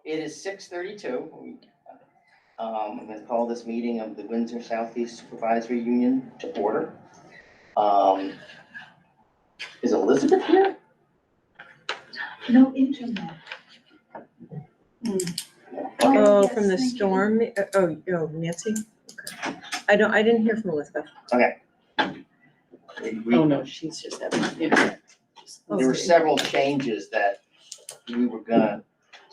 It is 6:32. I'm going to call this meeting of the Windsor Southeast Supervisory Union to order. Is Elizabeth here? No internet. Oh, from the storm? Oh, Nancy? Okay. I didn't hear from Elizabeth. Okay. Oh, no, she's just having internet. There were several changes that we were going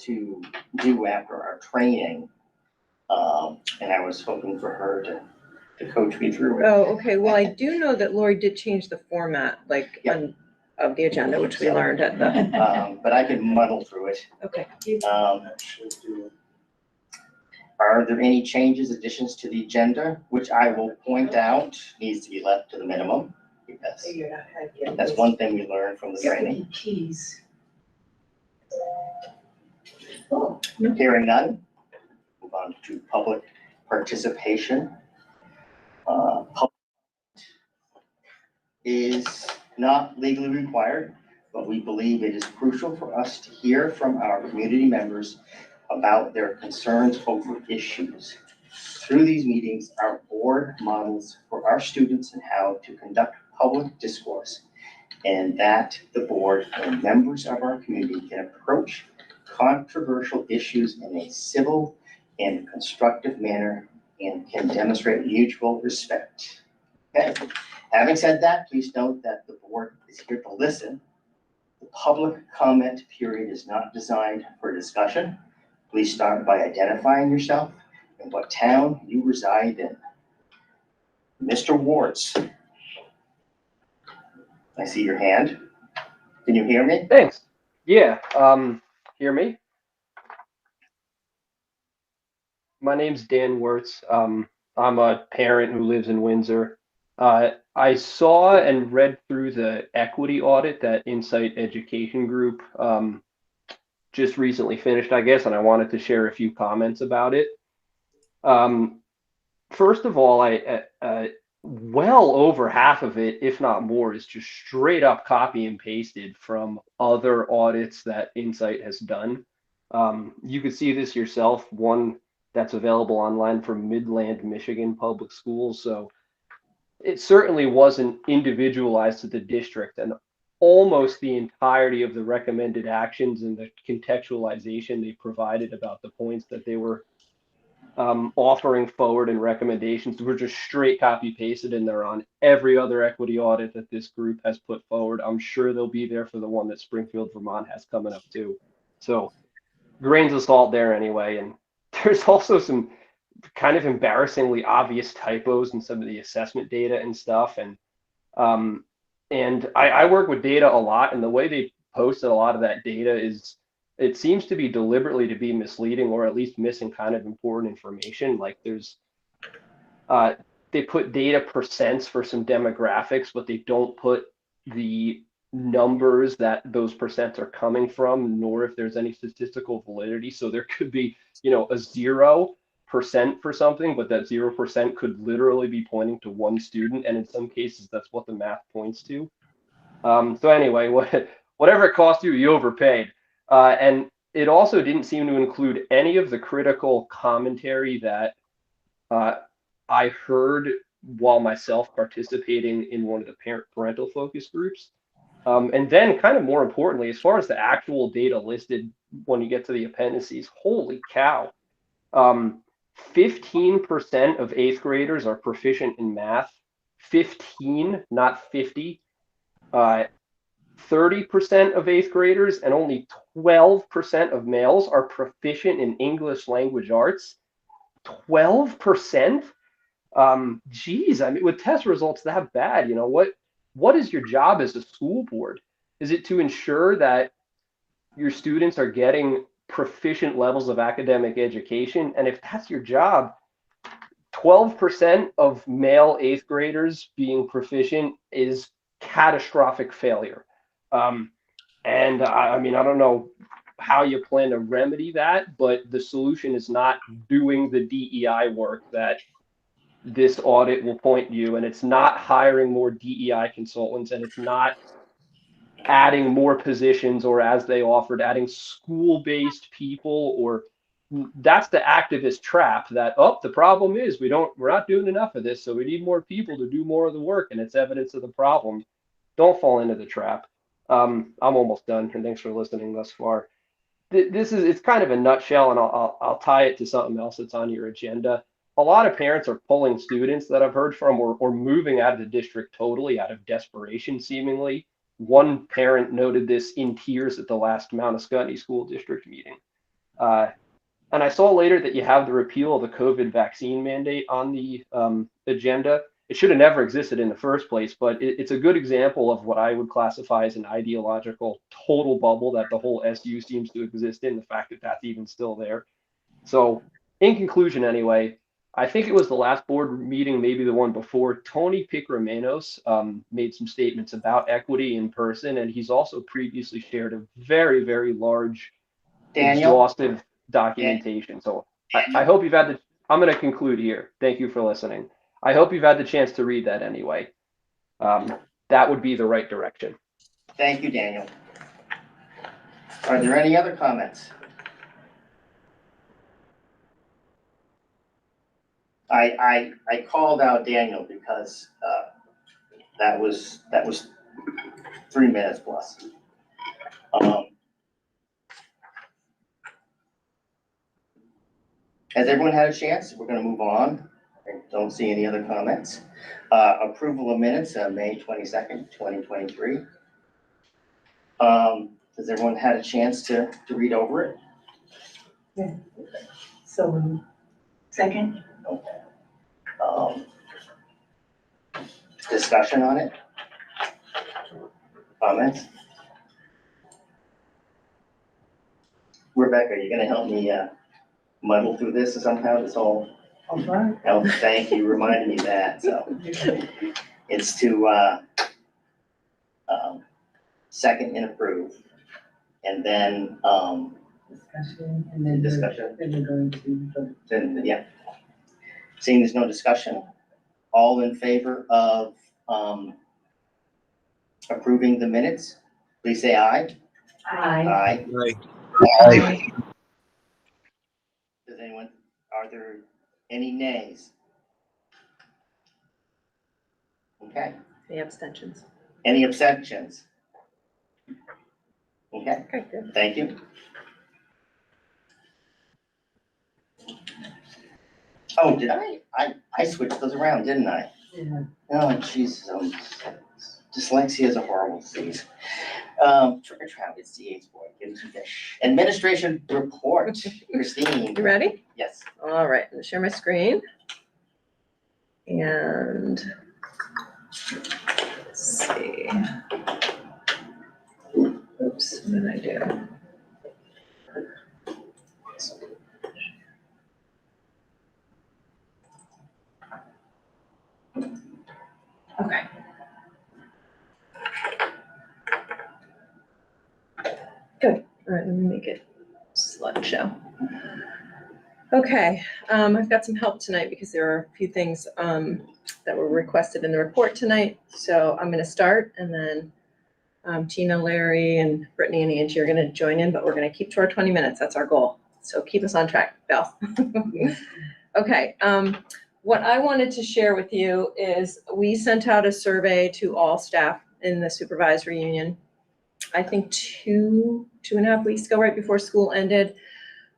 to do after our training. And I was hoping for her to coach me through it. Oh, okay. Well, I do know that Lori did change the format, Yeah. of the agenda, which we learned at the, But I can muddle through it. okay. Are there any changes, additions to the agenda, which I will point out needs to be left to the minimum? Because that's one thing we learned from the training. Keys. Hearing none, move on to public participation. Public is not legally required, but we believe it is crucial for us to hear from our community members about their concerns over issues. Through these meetings, our board models for our students and how to conduct public discourse, and that the board and members of our community can approach controversial issues in a civil and constructive manner and can demonstrate mutual respect. Okay, having said that, please note that the board is here to listen. The public comment period is not designed for discussion. Please start by identifying yourself and what town you reside in. Mr. Wards, I see your hand. Can you hear me? Thanks. Yeah, hear me? My name's Dan Wirtz. I'm a parent who lives in Windsor. I saw and read through the equity audit that Insight Education Group just recently finished, I guess, and I wanted to share a few comments about it. First of all, well over half of it, if not more, is just straight up copy and pasted from other audits that Insight has done. You could see this yourself, one that's available online from Midland, Michigan Public Schools. So it certainly wasn't individualized to the district, and almost the entirety of the recommended actions and the contextualization they provided about the points that they were offering forward and recommendations were just straight copy pasted, and they're on every other equity audit that this group has put forward. I'm sure they'll be there for the one that Springfield, Vermont has coming up too. So grains of salt there anyway. And there's also some kind of embarrassingly obvious typos in some of the assessment data and stuff. And I work with data a lot, and the way they posted a lot of that data is, it seems to be deliberately to be misleading, or at least missing kind of important information. Like there's, they put data percents for some demographics, but they don't put the numbers that those percents are coming from, nor if there's any statistical validity. So there could be, a 0% for something, but that 0% could literally be pointing to one student. And in some cases, that's what the math points to. So anyway, whatever it cost you, you overpaid. And it also didn't seem to include any of the critical commentary that I heard while myself participating in one of the parental focus groups. And then kind of more importantly, as far as the actual data listed when you get to the appendices, holy cow. 15% of 8th graders are proficient in math. 15, not 50. 30% of 8th graders and only 12% of males are proficient in English language arts. 12%? Geez, I mean, with test results that bad, what is your job as a school board? Is it to ensure that your students are getting proficient levels of academic education? And if that's your job, 12% of male 8th graders being proficient is catastrophic failure. And I mean, I don't know how you plan to remedy that, but the solution is not doing the DEI work that this audit will point you, and it's not hiring more DEI consultants, and it's not adding more positions, or as they offered, adding school-based people, or that's the activist trap that, oh, the problem is we're not doing enough of this, so we need more people to do more of the work, and it's evidence of the problem. Don't fall into the trap. I'm almost done, and thanks for listening thus far. It's kind of a nutshell, and I'll tie it to something else that's on your agenda. A lot of parents are pulling students that I've heard from, or moving out of the district totally out of desperation, seemingly. One parent noted this in tears at the last Mount Ascutney School District meeting. And I saw later that you have the repeal of the COVID vaccine mandate on the agenda. It should have never existed in the first place, but it's a good example of what I would classify as an ideological total bubble that the whole SU seems to exist in, the fact that that's even still there. So in conclusion, anyway, I think it was the last board meeting, maybe the one before, Tony Picromanos made some statements about equity in person, and he's also previously shared a very, very large, exhaustive documentation. So I hope you've had the, I'm going to conclude here. Thank you for listening. I hope you've had the chance to read that anyway. That would be the right direction. Thank you, Daniel. Are there any other comments? I called out Daniel because that was 3 minutes plus. Has everyone had a chance? We're going to move on. I don't see any other comments. Approval of minutes of May 22nd, 2023. Has everyone had a chance to read over it? Yeah. So, second? Okay. Discussion on it? Comments? Rebecca, are you going to help me muddle through this somehow? This whole. All right. Oh, thank you, reminding me of that. So it's to second and approve, and then Discussion, and then. Discussion. Then we're going to vote. then yeah. Seeing there's no discussion, all in favor of approving the minutes, please say aye. Aye. Aye. Does anyone? Are there any nays? Okay. Any abstentions? Any abstentions? Okay, Okay, good. thank you. Oh, did I switched those around, didn't I? Yeah. Oh, Jesus, dyslexia is a horrible disease. Travis, the AIDS boy. Administration report, Christine. You ready? Yes. All right, I'm gonna share my screen. And let's see. Oops, what did I do? Okay. Good. All right, let me make it slideshow. Okay, I've got some help tonight because there are a few things that were requested in the report tonight. So I'm going to start, and then Tina, Larry, and Brittany and Angie are going to join in, but we're going to keep to our 20 minutes. That's our goal. So keep us on track, Bill. Okay, what I wanted to share with you is we sent out a survey to all staff in the supervisory union, I think two and a half weeks ago, right before school ended.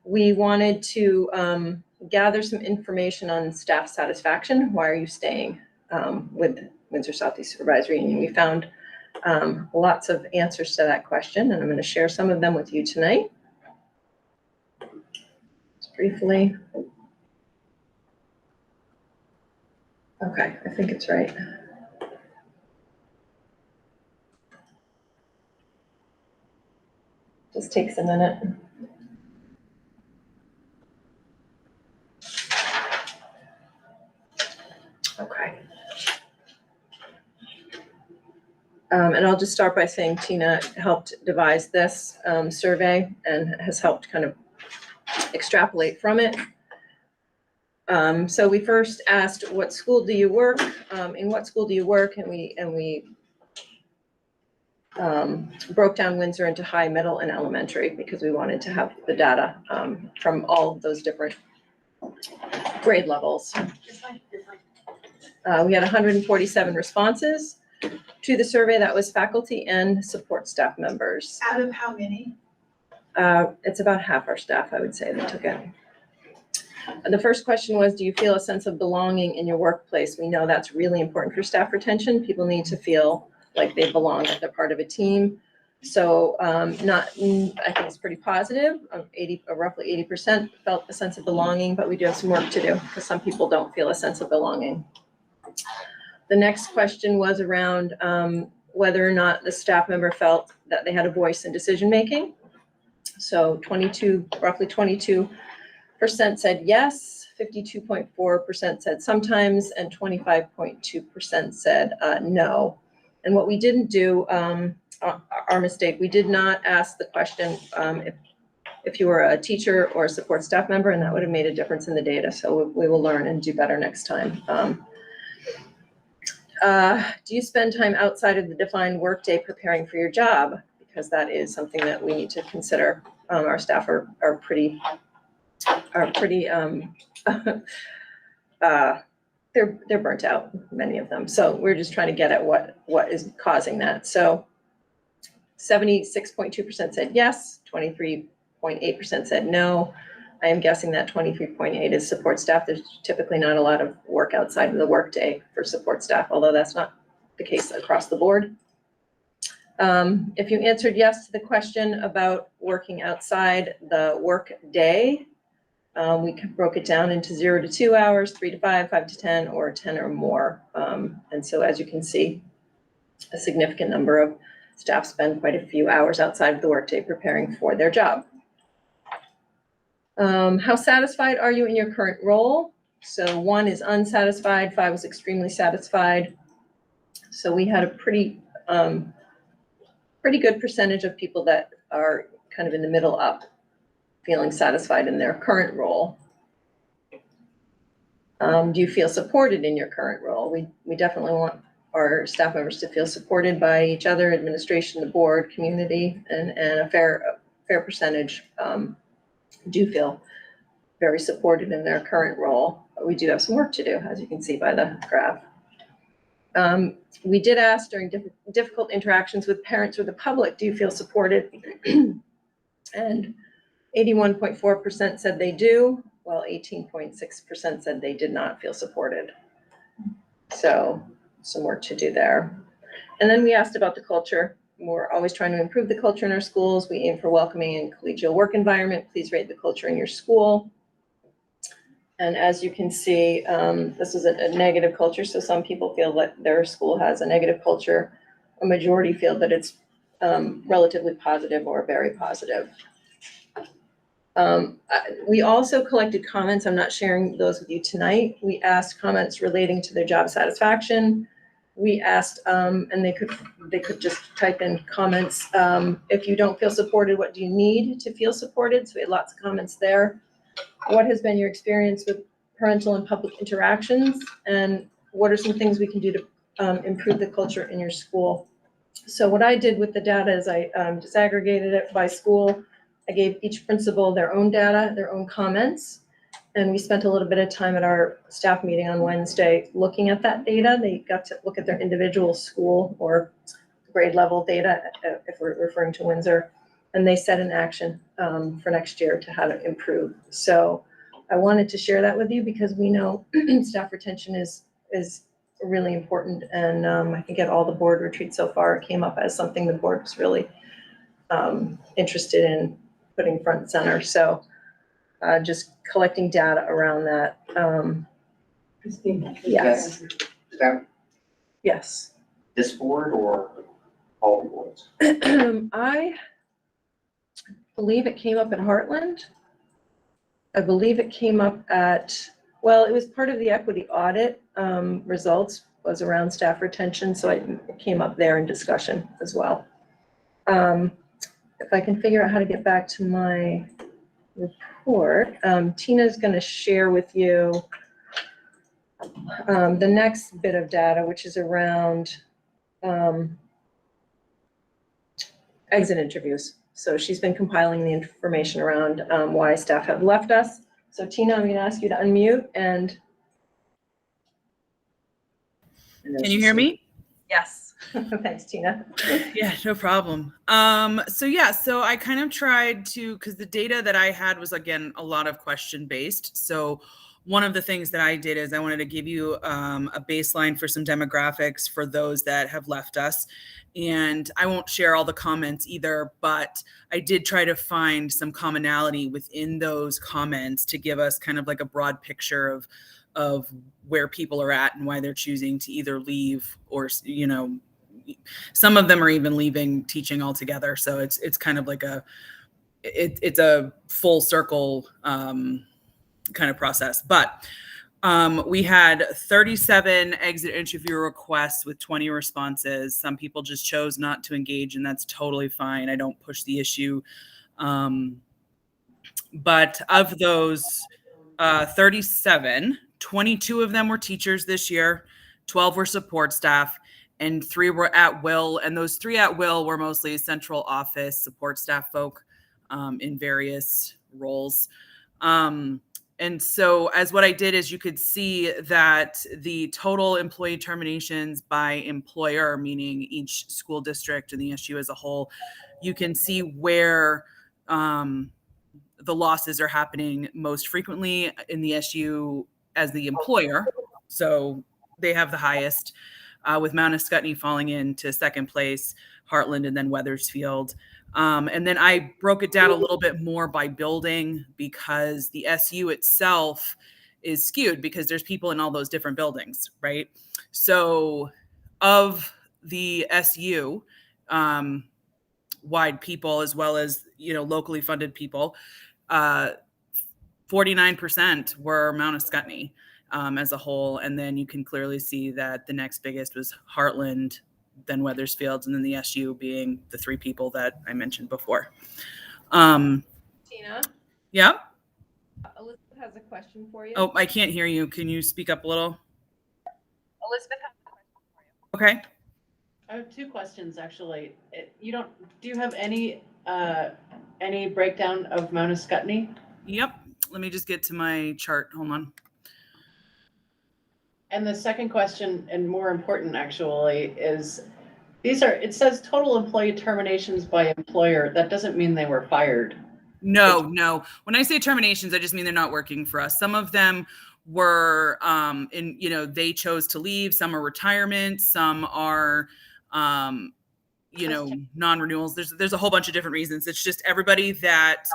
We wanted to gather some information on staff satisfaction. Why are you staying with Windsor Southeast Supervisory Union? We found lots of answers to that question, and I'm going to share some of them with you tonight. Just briefly. Okay, I think it's right. Just takes a minute. Okay. And I'll just start by saying Tina helped devise this survey and has helped kind of extrapolate from it. So we first asked, what school do you work? In what school do you work? And we broke down Windsor into high, middle, and elementary because we wanted to have the data from all of those different grade levels. We had 147 responses to the survey. That was faculty and support staff members. Out of how many? It's about half our staff, I would say, that took it. The first question was, do you feel a sense of belonging in your workplace? We know that's really important for staff retention. People need to feel like they belong, that they're part of a team. So I think it's pretty positive. Roughly 80% felt a sense of belonging, but we do have some work to do because some people don't feel a sense of belonging. The next question was around whether or not the staff member felt that they had a voice in decision-making. So roughly 22% said yes, 52.4% said sometimes, and 25.2% said no. And what we didn't do, our mistake, we did not ask the question if you were a teacher or a support staff member, and that would have made a difference in the data. So we will learn and do better next time. Do you spend time outside of the defined workday preparing for your job? Because that is something that we need to consider. Our staff are pretty they're burnt out, many of them. So we're just trying to get at what is causing that. So 76.2% said yes, 23.8% said no. I am guessing that 23.8 is support staff. There's typically not a lot of work outside of the workday for support staff, although that's not the case across the board. If you answered yes to the question about working outside the work day, we broke it down into 0 to 2 hours, 3 to 5, 5 to 10, or 10 or more. And so as you can see, a significant number of staff spend quite a few hours outside of the workday preparing for their job. How satisfied are you in your current role? So 1 is unsatisfied, 5 was extremely satisfied. So we had a pretty good percentage of people that are kind of in the middle up, feeling satisfied in their current role. Do you feel supported in your current role? We definitely want our staff members to feel supported by each other, administration, the board, community, and a fair percentage do feel very supported in their current role. But we do have some work to do, as you can see by the graph. We did ask during difficult interactions with parents or the public, do you feel supported? And 81.4% said they do, while 18.6% said they did not feel supported. So some work to do there. And then we asked about the culture. We're always trying to improve the culture in our schools. We aim for welcoming and collegial work environment. Please rate the culture in your school. And as you can see, this is a negative culture. So some people feel that their school has a negative culture. A majority feel that it's relatively positive or very positive. We also collected comments. I'm not sharing those with you tonight. We asked comments relating to their job satisfaction. We asked, and they could just type in comments. If you don't feel supported, what do you need to feel supported? So we had lots of comments there. What has been your experience with parental and public interactions? And what are some things we can do to improve the culture in your school? So what I did with the data is I disaggregated it by school. I gave each principal their own data, their own comments. And we spent a little bit of time at our staff meeting on Wednesday looking at that data. They got to look at their individual school or grade level data, if we're referring to Windsor, and they set an action for next year to how to improve. So I wanted to share that with you because we know staff retention is really important. And I think at all the board retreats so far, it came up as something the board was really interested in putting front and center. So just collecting data around that. Christine. Yes. Is that Yes. this board or all the boards? I believe it came up at Heartland. I believe it came up at, well, it was part of the equity audit results was around staff retention. So it came up there in discussion as well. If I can figure out how to get back to my report, Tina's going to share with you the next bit of data, which is around exit interviews. So she's been compiling the information around why staff have left us. So Tina, I'm going to ask you to unmute and. Can you hear me? Yes. Thanks, Tina. Yeah, no problem. So I kind of tried to, because the data that I had was, again, a lot of question based. So one of the things that I did is I wanted to give you a baseline for some demographics for those that have left us. And I won't share all the comments either, but I did try to find some commonality within those comments to give us kind of like a broad picture of where people are at and why they're choosing to either leave or, you know, some of them are even leaving teaching altogether. So it's kind of like it's a full circle kind of process. But we had 37 exit interview requests with 20 responses. Some people just chose not to engage, and that's totally fine. I don't push the issue. But of those 37, 22 of them were teachers this year, 12 were support staff, and 3 were at will. And those 3 at will were mostly central office support staff folk in various roles. And so as what I did is you could see that the total employee terminations by employer, meaning each school district and the SU as a whole, you can see where the losses are happening most frequently in the SU as the employer. So they have the highest, with Mount Escutney falling into second place, Heartland, and then Wethersfield. And then I broke it down a little bit more by building because the SU itself is skewed because there's people in all those different buildings, right? So of the SU wide people, as well as, you know, locally funded people, 49% were Mount Escutney as a whole. And then you can clearly see that the next biggest was Heartland, then Wethersfield, and then the SU being the 3 people that I mentioned before. Tina? Yeah? Elizabeth has a question for you. Oh, I can't hear you. Can you speak up a little? Elizabeth has a question for you. Okay. I have 2 questions, actually. Do you have any breakdown of Mount Escutney? Yep. Let me just get to my chart. Hold on. And the second question, and more important actually, is it says total employee terminations by employer. That doesn't mean they were fired. No. When I say terminations, I just mean they're not working for us. Some of them were they chose to leave. Some are retirement. Some are, non-renewals. There's a whole bunch of different reasons. It's just everybody that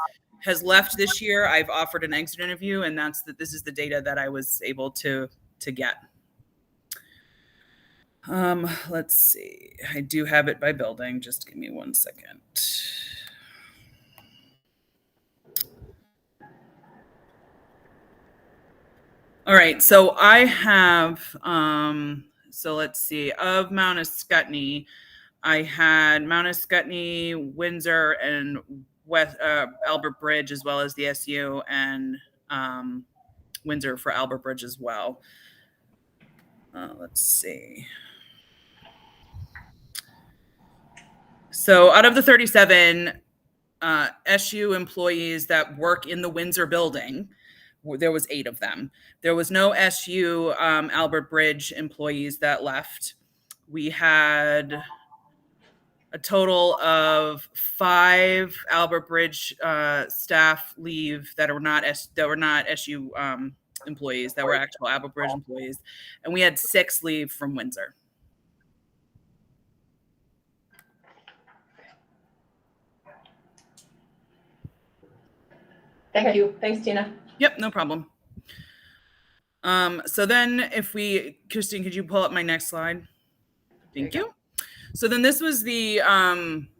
has left this year, I've offered an exit interview, and this is the data that I was able to get. Let's see. I do have it by building. Just give me 1 second. All right. So I have, so let's see, of Mount Escutney, I had Mount Escutney, Windsor, and Albert Bridge, as well as the SU, and Windsor for Albert Bridge as well. Let's see. So out of the 37 SU employees that work in the Windsor building, there was 8 of them. There was no SU Albert Bridge employees that left. We had a total of 5 Albert Bridge staff leave that were not SU employees, that were actual Albert Bridge employees, and we had 6 leave from Windsor. Thank you. Thanks, Tina. Yep, no problem. So then Christine, could you pull up my next slide? Thank you. So then this was the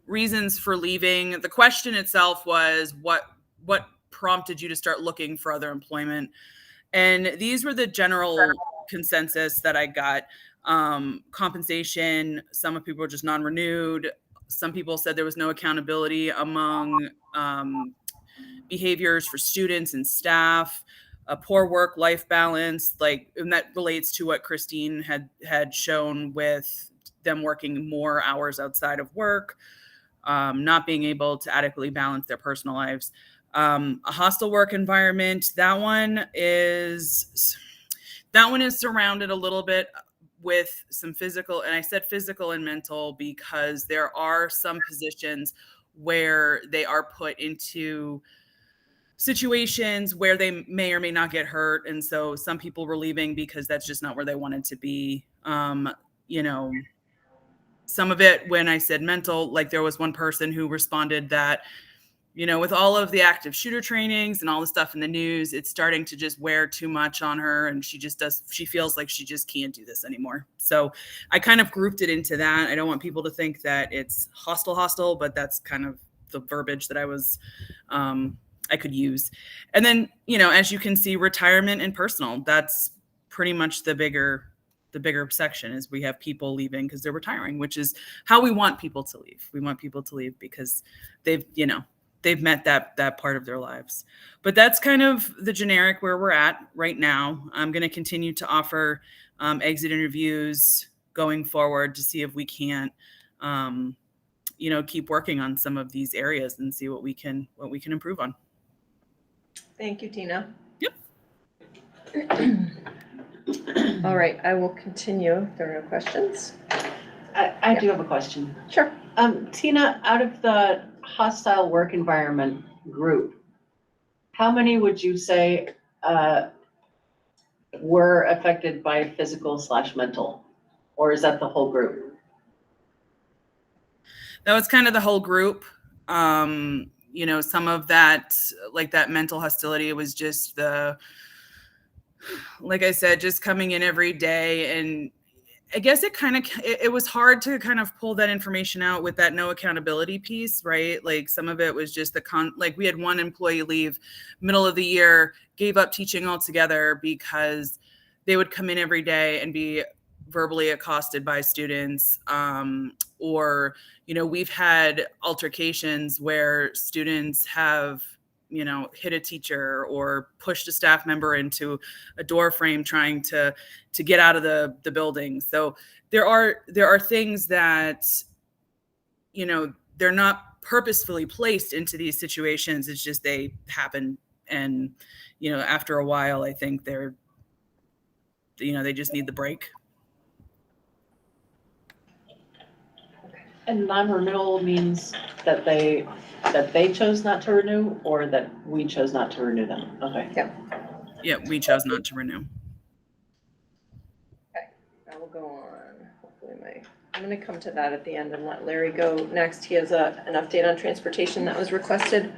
reasons for leaving. The question itself was what prompted you to start looking for other employment? And these were the general consensus that I got. Compensation, some of people were just non-renewed. Some people said there was no accountability among behaviors for students and staff, a poor work-life balance, and that relates to what Christine had shown with them working more hours outside of work. not being able to adequately balance their personal lives. A hostile work environment, that one is surrounded a little bit with some physical, and I said physical and mental because there are some positions where they are put into situations where they may or may not get hurt. And so some people were leaving because that's just not where they wanted to be. You know, some of it, when I said mental, like there was one person who responded that, you know, with all of the active shooter trainings and all the stuff in the news, it's starting to just wear too much on her. And she feels like she just can't do this anymore. So I kind of grouped it into that. I don't want people to think that it's hostile, but that's kind of the verbiage that I could use. And then, you know, as you can see, retirement and personal, that's pretty much the bigger section is we have people leaving because they're retiring, which is how we want people to leave. We want people to leave because they've met that part of their lives. But that's kind of the generic where we're at right now. I'm going to continue to offer exit interviews going forward to see if we can't, keep working on some of these areas and see what we can improve on. Thank you, Tina. Yep. All right, I will continue if there are no questions. I do have a question. Sure. Tina, out of the hostile work environment group, how many would you say were affected by physical/mental? Or is that the whole group? That was kind of the whole group. Some of that, like that mental hostility was just like I said, just coming in every day. And I guess it was hard to kind of pull that information out with that no accountability piece, right? Like some of it was just like we had one employee leave middle of the year, gave up teaching altogether because they would come in every day and be verbally accosted by students. Or, we've had altercations where students have, hit a teacher or pushed a staff member into a door frame trying to get out of the building. So there are things that, they're not purposefully placed into these situations. It's just they happen. And, after a while, I think they just need the break. And non-renewal means that they chose not to renew, or that we chose not to renew them? Okay. Yeah, we chose not to renew. Okay, I will go on. Hopefully I'm going to come to that at the end and let Larry go next. He has an update on transportation that was requested.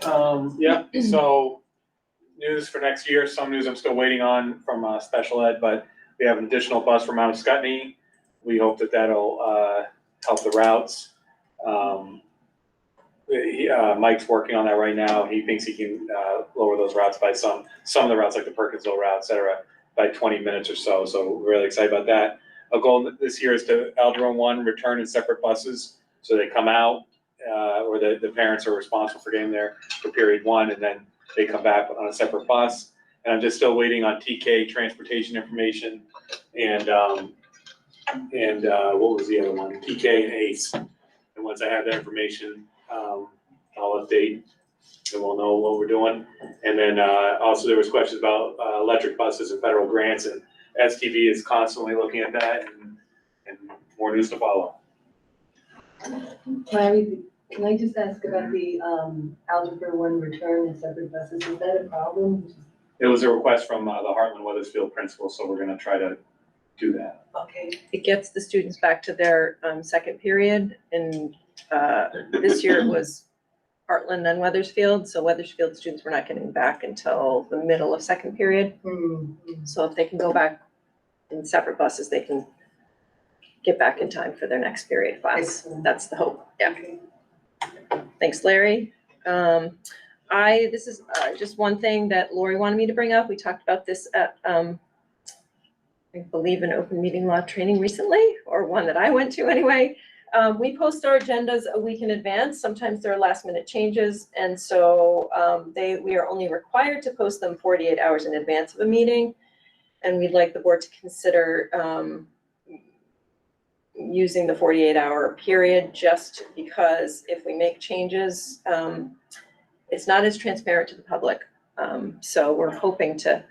Yeah, so news for next year. Some news I'm still waiting on from special ed, but we have an additional bus from Mount Scottney. We hope that'll help the routes. Mike's working on that right now. He thinks he can lower those routes by some of the routes, like the Perkinsville route, et cetera, by 20 minutes or so. So we're really excited about that. Our goal this year is to Algebra 1 return in separate buses. So they come out, or the parents are responsible for getting there for period 1, and then they come back on a separate bus. And I'm just still waiting on TK transportation information and what was the other one? TK and ACE. And once I have that information, I'll update and we'll know what we're doing. And then also there was questions about electric buses and federal grants, and STV is constantly looking at that, and more news to follow. Larry, can I just ask about the Algebra 1 return in separate buses? Is that a problem? It was a request from the Heartland Weathersfield principal, so we're gonna try to do that. Okay. It gets the students back to their second period, and this year it was Heartland and Weathersfield, so Weathersfield students were not getting back until the middle of second period. Mm-hmm. So if they can go back in separate buses, they can get back in time for their next period class. Excellent. That's the hope. Yeah. Okay. Thanks, Larry. This is just one thing that Lori wanted me to bring up. We talked about this at, I believe, an open meeting law training recently, or one that I went to anyway. We post our agendas a week in advance. Sometimes there are last minute changes. And so we are only required to post them 48 hours in advance of a meeting. And we'd like the board to consider using the 48-hour period, just because if we make changes, it's not as transparent to the public. So we're hoping to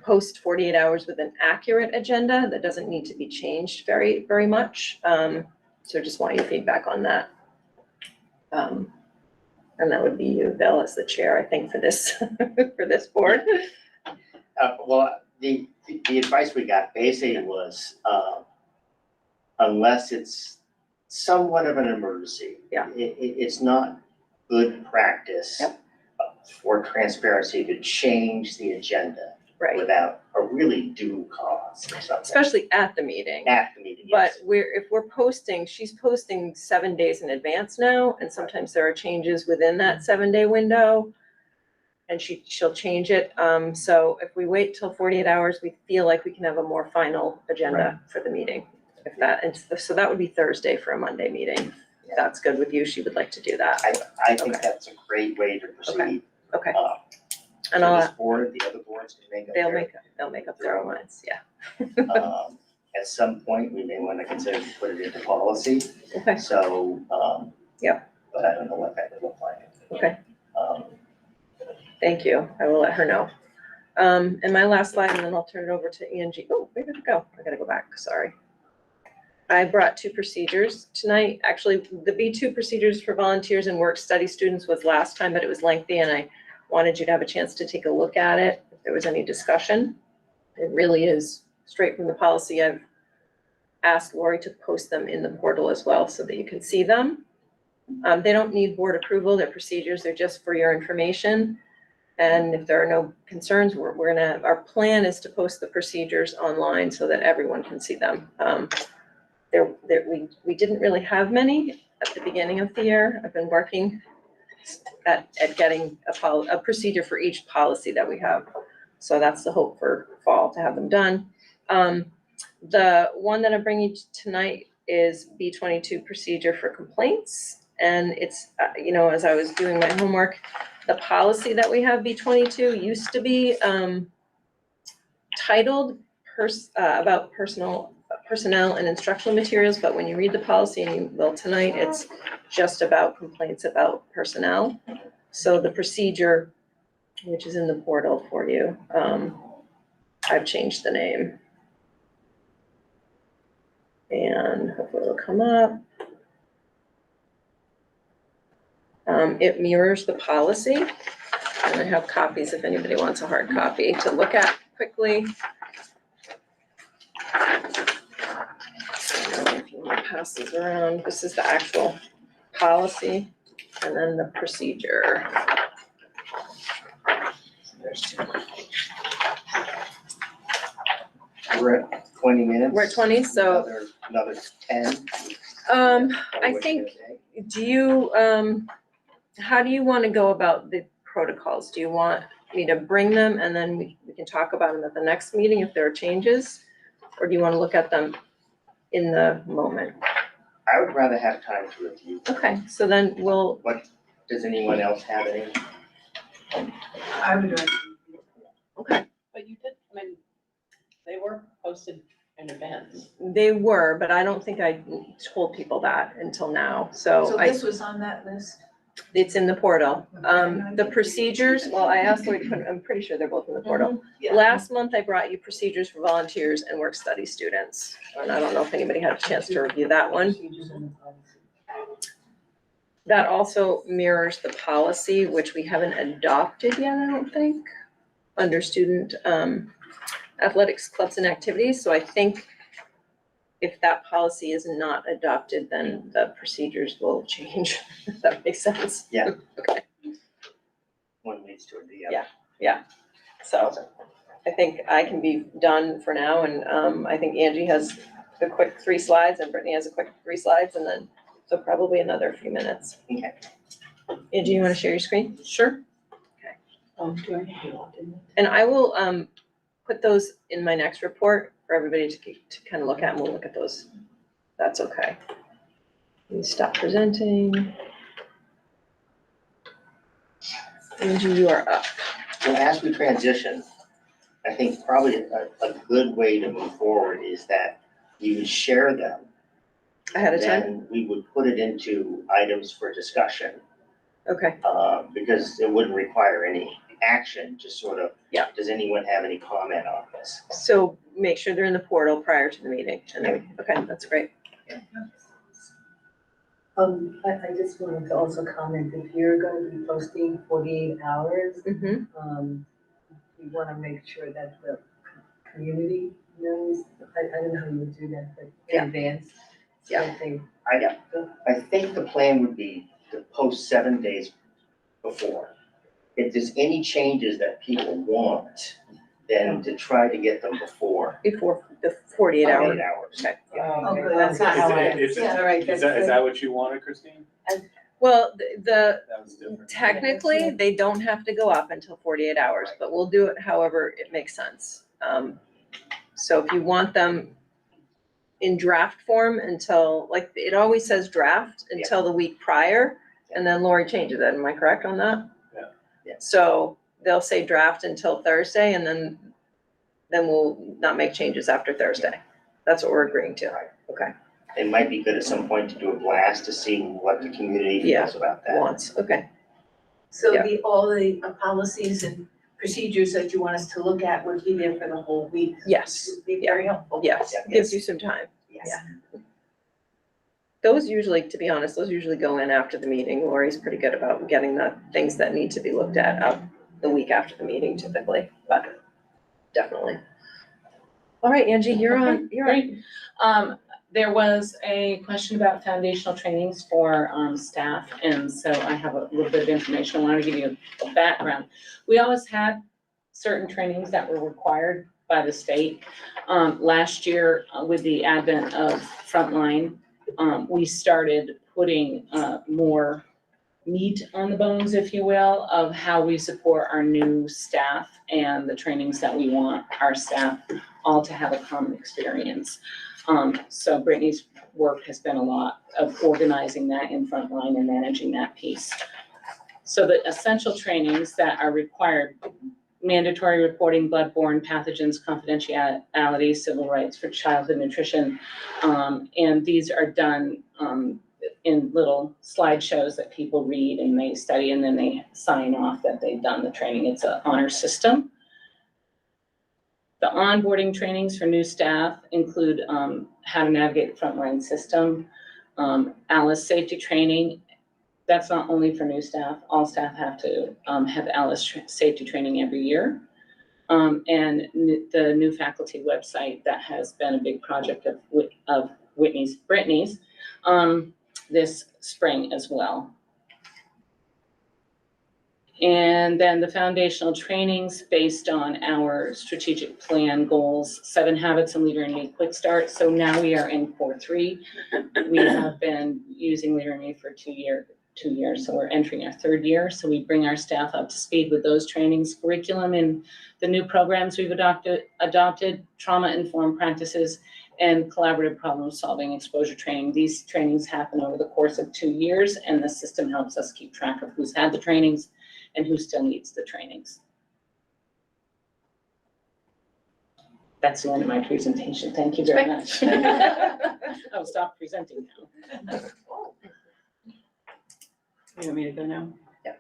post 48 hours with an accurate agenda that doesn't need to be changed very, very much. So just want your feedback on that. And that would be you, Bill, as the chair, I think, for this, for this board. Well, the advice we got basically was, unless it's somewhat of an emergency. Yeah. It's not good practice. Yep. For transparency to change the agenda Right, without a really due cause or something. especially at the meeting. At the meeting, But yes. if we're posting, she's posting 7 days in advance now, and sometimes there are changes within that 7-day window. And she'll change it. So if we wait till 48 hours, we feel like we can have a more final agenda for the meeting. If that, and so that would be Thursday for a Monday meeting. If that's good with you, she would like to do that. I think Okay. that's a great way to proceed. Okay, Uh, and for I'll, this board, the other boards can make up they'll make up their own minds, yeah. At some point, we may want to consider to put it into policy, Okay, so, Yep. but I don't know what that would look like. okay, Um, thank you. I will let her know. And my last slide, and then I'll turn it over to Angie. Oh, where did it go? I gotta go back, sorry. I brought 2 procedures tonight. Actually, the B2 procedures for volunteers and work study students was last time, but it was lengthy, and I wanted you to have a chance to take a look at it, if there was any discussion. It really is straight from the policy. I've asked Lori to post them in the portal as well so that you can see them. They don't need board approval, they're procedures, they're just for your information. And if there are no concerns, we're gonna, our plan is to post the procedures online so that everyone can see them. We didn't really have many at the beginning of the year. I've been working at getting a procedure for each policy that we have. So that's the hope for fall, to have them done. The one that I'm bringing tonight is B22 procedure for complaints. And it's, as I was doing my homework, the policy that we have, B22, used to be titled about personnel and instructional materials, but when you read the policy, and you will tonight, it's just about complaints about personnel. So the procedure, which is in the portal for you, I've changed the name. And hopefully it'll come up. It mirrors the policy, and I have copies if anybody wants a hard copy to look at quickly. If you want to pass these around, this is the actual policy, and then the procedure. There's 2. We're at 20 minutes. We're at 20, so Another 10. I think, do you, how do you want to go about the protocols? Do you want me to bring them and then we can talk about them at the next meeting if there are changes? Or do you want to look at them in the moment? I would rather have time to review. Okay, so then we'll, Does anyone else have any? I would like. okay, But you did, they were posted in advance. they were, but I don't think I told people that until now, so So this was on that list? it's in the portal. The procedures, well, I asked Lori to put, I'm pretty sure they're both in the portal. Yeah. Last month, I brought you procedures for volunteers and work study students. And I don't know if anybody had a chance to review that one. That also mirrors the policy, which we haven't adopted yet, I don't think, under student athletics, clubs and activities. So I think if that policy is not adopted, then the procedures will change, if that makes sense. Yeah. Okay, One leads to the other. Yeah. So I think I can be done for now, and I think Angie has the quick 3 slides, and Brittany has a quick 3 slides, and then, so probably another few minutes. Okay. Angie, you wanna share your screen? Sure. Okay. Do I need to lock in? And I will put those in my next report for everybody to kind of look at, and we'll look at those. That's okay. Let me stop presenting. Angie, you are up. So as we transition, I think probably a good way to move forward is that you share them Ahead of time? then we would put it into items for discussion, Okay, because it wouldn't require any action, just sort of. Yeah. Does anyone have any comment on this? so make sure they're in the portal prior to the meeting. And then, okay, that's great. I just wanted to also comment, if you're gonna be posting 48 hours, you wanna make sure that the community knows, I don't know how you would do that, but Yeah. in advance. Yeah. So they- I think the plan would be to post 7 days before. If there's any changes that people want, then to try to get them before Before the 48 hour. 48 hours. Okay. Oh, Okay, good. that's not how I Is it- Yeah, all right, Is that's that good. what you wanted, Christine? Well, the, That was different. technically, they don't have to go up until 48 hours, but we'll do it however it makes sense. So if you want them in draft form until, like, it always says draft until the week prior, and then Lori changes it. Am I correct on that? Yeah. So they'll say draft until Thursday, and then we'll not make changes after Thursday. That's what we're agreeing to. Okay, It might be good at some point to do a blast to see what the community Yeah. feels about that. once, okay. So Yeah. all the policies and procedures that you want us to look at would be there for the whole week? Yes. Would be very helpful. Yes, gives you some time. Yes. Yeah. Those usually, to be honest, those usually go in after the meeting. Lori's pretty good about getting the things that need to be looked at up the week after the meeting typically, but definitely. All right, Angie, you're on, you're on. Great. There was a question about foundational trainings for, staff, and so I have a little bit of information. I wanted to give you a background. We always had certain trainings that were required by the state. Last year, with the advent of Frontline, we started putting, more meat on the bones, if you will, of how we support our new staff and the trainings that we want our staff all to have a common experience. So Brittany's work has been a lot of organizing that in Frontline and managing that piece. So the essential trainings that are required: mandatory reporting, bloodborne pathogens, confidentiality, civil rights for childhood nutrition. And these are done, in little slideshows that people read and they study, and then they sign off that they've done the training. It's an honor system. The onboarding trainings for new staff include, how to navigate the Frontline system, ALICE safety training. That's not only for new staff, all staff have to, have ALICE safety training every year. And the new faculty website that has been a big project of Brittany's, this spring as well. And then the foundational trainings based on our strategic plan goals, 7 habits and Leader in Me Quick Start. So now we are in core 3. We have been using Leader in Me for 2 years, so we're entering our 3rd year. So we bring our staff up to speed with those trainings, curriculum, and the new programs we've adopted, trauma-informed practices, and collaborative problem-solving exposure training. These trainings happen over the course of 2 years, and the system helps us keep track of who's had the trainings and who still needs the trainings. That's the end of my presentation. Thank you very much. I'll stop presenting now. You want me to go now? Yeah.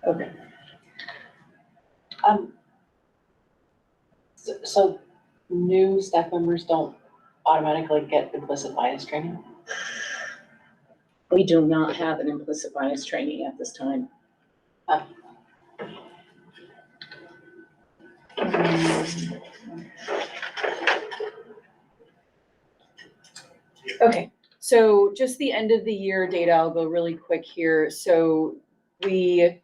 Okay. So new staff members don't automatically get implicit bias training? We do not have an implicit bias training at this time. Okay, so just the end of the year data, I'll go really quick here. So we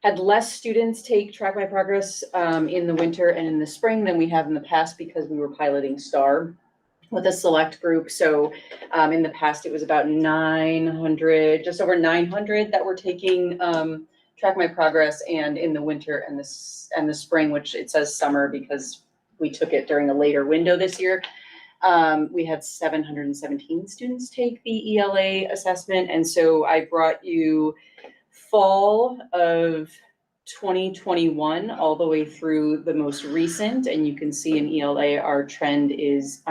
had less students take Track My Progress in the winter and in the spring than we have in the past because we were piloting STAR with a select group. So in the past, it was about 900, just over 900 that were taking Track My Progress, and in the winter and the spring, which it says summer because we took it during a later window this year. We had 717 students take the ELA assessment. And so I brought you fall of 2021 all the way through the most recent, and you can see in ELA our trend is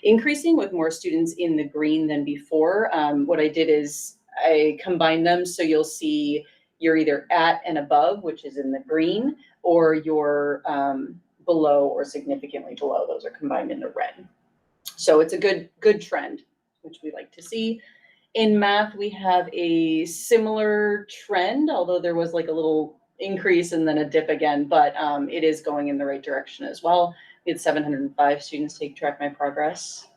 increasing with more students in the green than before. What I did is I combined them, so you'll see you're either at and above, which is in the green, or you're below or significantly below. Those are combined in the red. So it's a good trend, which we like to see. In math, we have a similar trend, although there was like a little increase and then a dip again, but it is going in the right direction as well. We had 705 students take Track My Progress.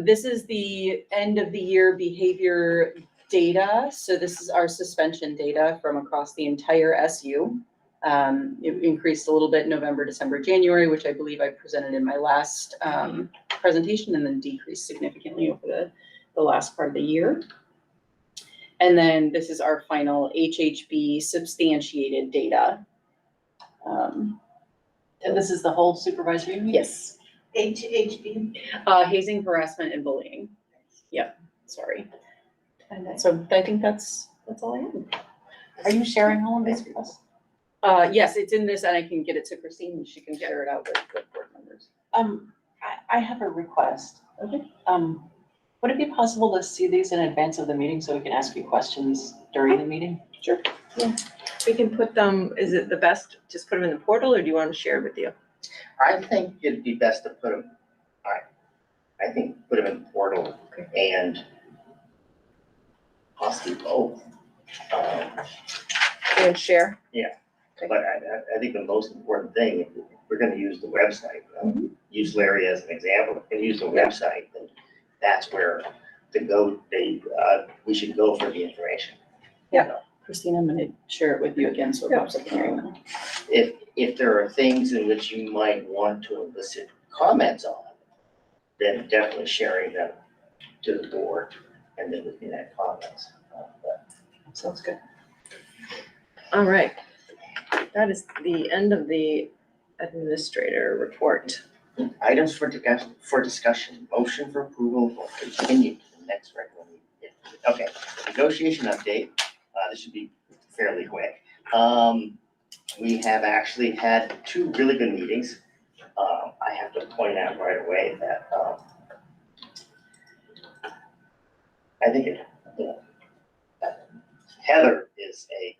This is the end of the year behavior data. So this is our suspension data from across the entire SU. It increased a little bit November, December, January, which I believe I presented in my last presentation, and then decreased significantly over the last part of the year. And then this is our final HHB substantiated data. And this is the whole supervisory union? Yes, HHB. hazing, harassment, and bullying. Yep, sorry. And so I think that's all I have. Are you sharing all of this with us? Yes, it's in this, and I can get it to Christine, and she can share it out with board members. I have a request. Okay. Would it be possible to see these in advance of the meeting so we can ask you questions during the meeting? Sure. We can put them, is it the best, just put them in the portal, or do you want to share with you? I think it'd be best to put them, I think put them in the portal and possibly both. And share? But I think the most important thing, if we're gonna use the website, use Larry as an example, and use the website, then that's where we should go for the information. Christine, I'm gonna share it with you again, so it pops up in your email. If there are things in which you might want to elicit comments on, then definitely sharing them to the board, and then we can add comments. Sounds good. All right. That is the end of the administrator report. Items for discussion, motion for approval will continue to the next regular meeting. Okay, negotiation update, this should be fairly quick. We have actually had 2 really good meetings. I have to point out right away that, I think Heather is a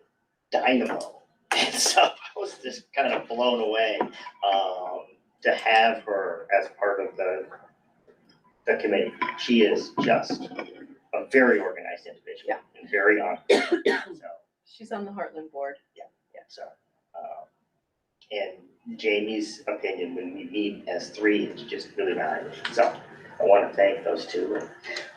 dynamo. And so I was just kind of blown away, to have her as part of the committee. She is just a very organized individual and very on. So, She's on the Heartland board. so, and Jamie's opinion when we meet as 3 is just really valuable. So I want to thank those 2.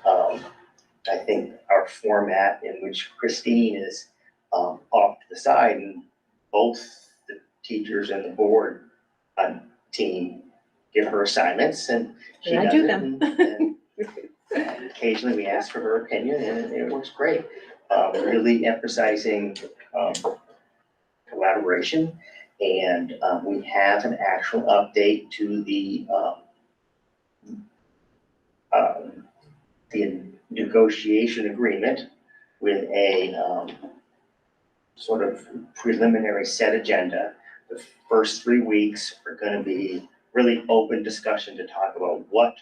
I think our format in which Christine is off to the side, and both the teachers and the board team give her assignments, and she And I does do it, them. and occasionally we ask for her opinion, and it works great. Really emphasizing collaboration, and we have an actual update to the negotiation agreement with a sort of preliminary set agenda. The first 3 weeks are going to be really open discussion to talk about what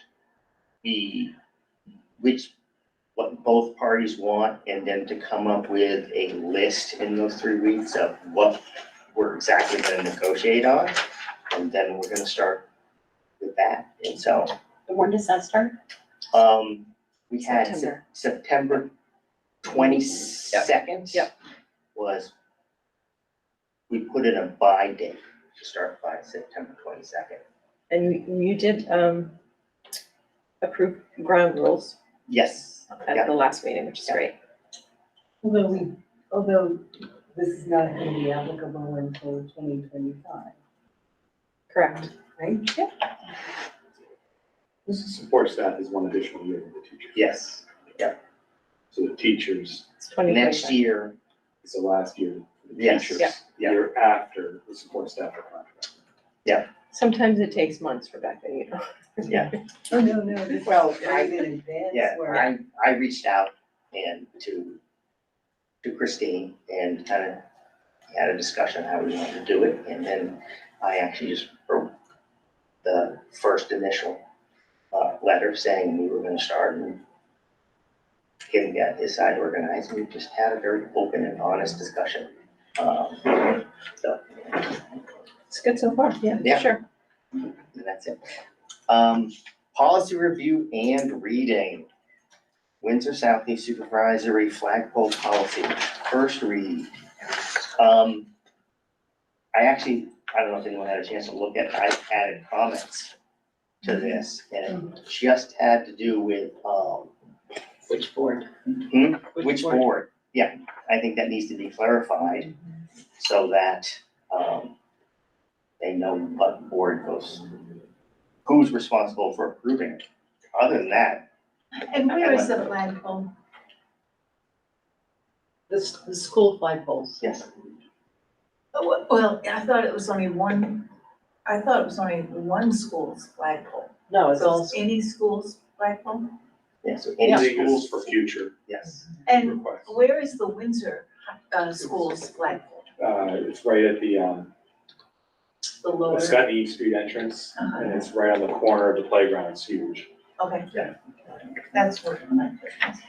both parties want, and then to come up with a list in those 3 weeks of what we're exactly going to negotiate on. And then we're going to start with that. And so, When does that start? we had September 22nd. Yep. Was, we put in a by date to start by September 22nd. And you did approve ground rules Yes. at the last meeting, which is great. Although this is not going to be applicable until 2025, Correct. right? This is support staff is one additional year with the teachers. Yes. So the teachers It's 2025. Next year, is the last year for the Yes. teachers. Yeah. Year after the support staff are contracted. Sometimes it takes months, Rebecca, you know. yeah, Oh, no, this Well, is very in advance yeah, where. I reached out and to to Christine and kind of had a discussion how we wanted to do it. And then I actually just wrote the first initial letter saying we were gonna start, and Kim got his side organized. We just had a very open and honest discussion. So It's good so far, Yeah. yeah, sure. and that's it. Policy review and reading. Windsor Southeast Supervisory Flagpole Policy, first read. I don't know if anyone had a chance to look at, I added comments to this, and it just had to do with, Which board? which board? Yeah, I think that needs to be clarified so that, they know what board goes, who's responsible for approving it. Other than that, And where is the flagpole? The school flagpoles. yes, Oh, well, I thought it was only one school's flagpole. No, it's So all, it's any school's flagpole? yes, so I any think this is schools, for future yes. And requests. where is the Windsor, school's flagpole? It's right at the The Scott East Street entrance, Uh-huh. and it's right on the corner of the playground. It's huge. Okay. Yeah. That's what my question is.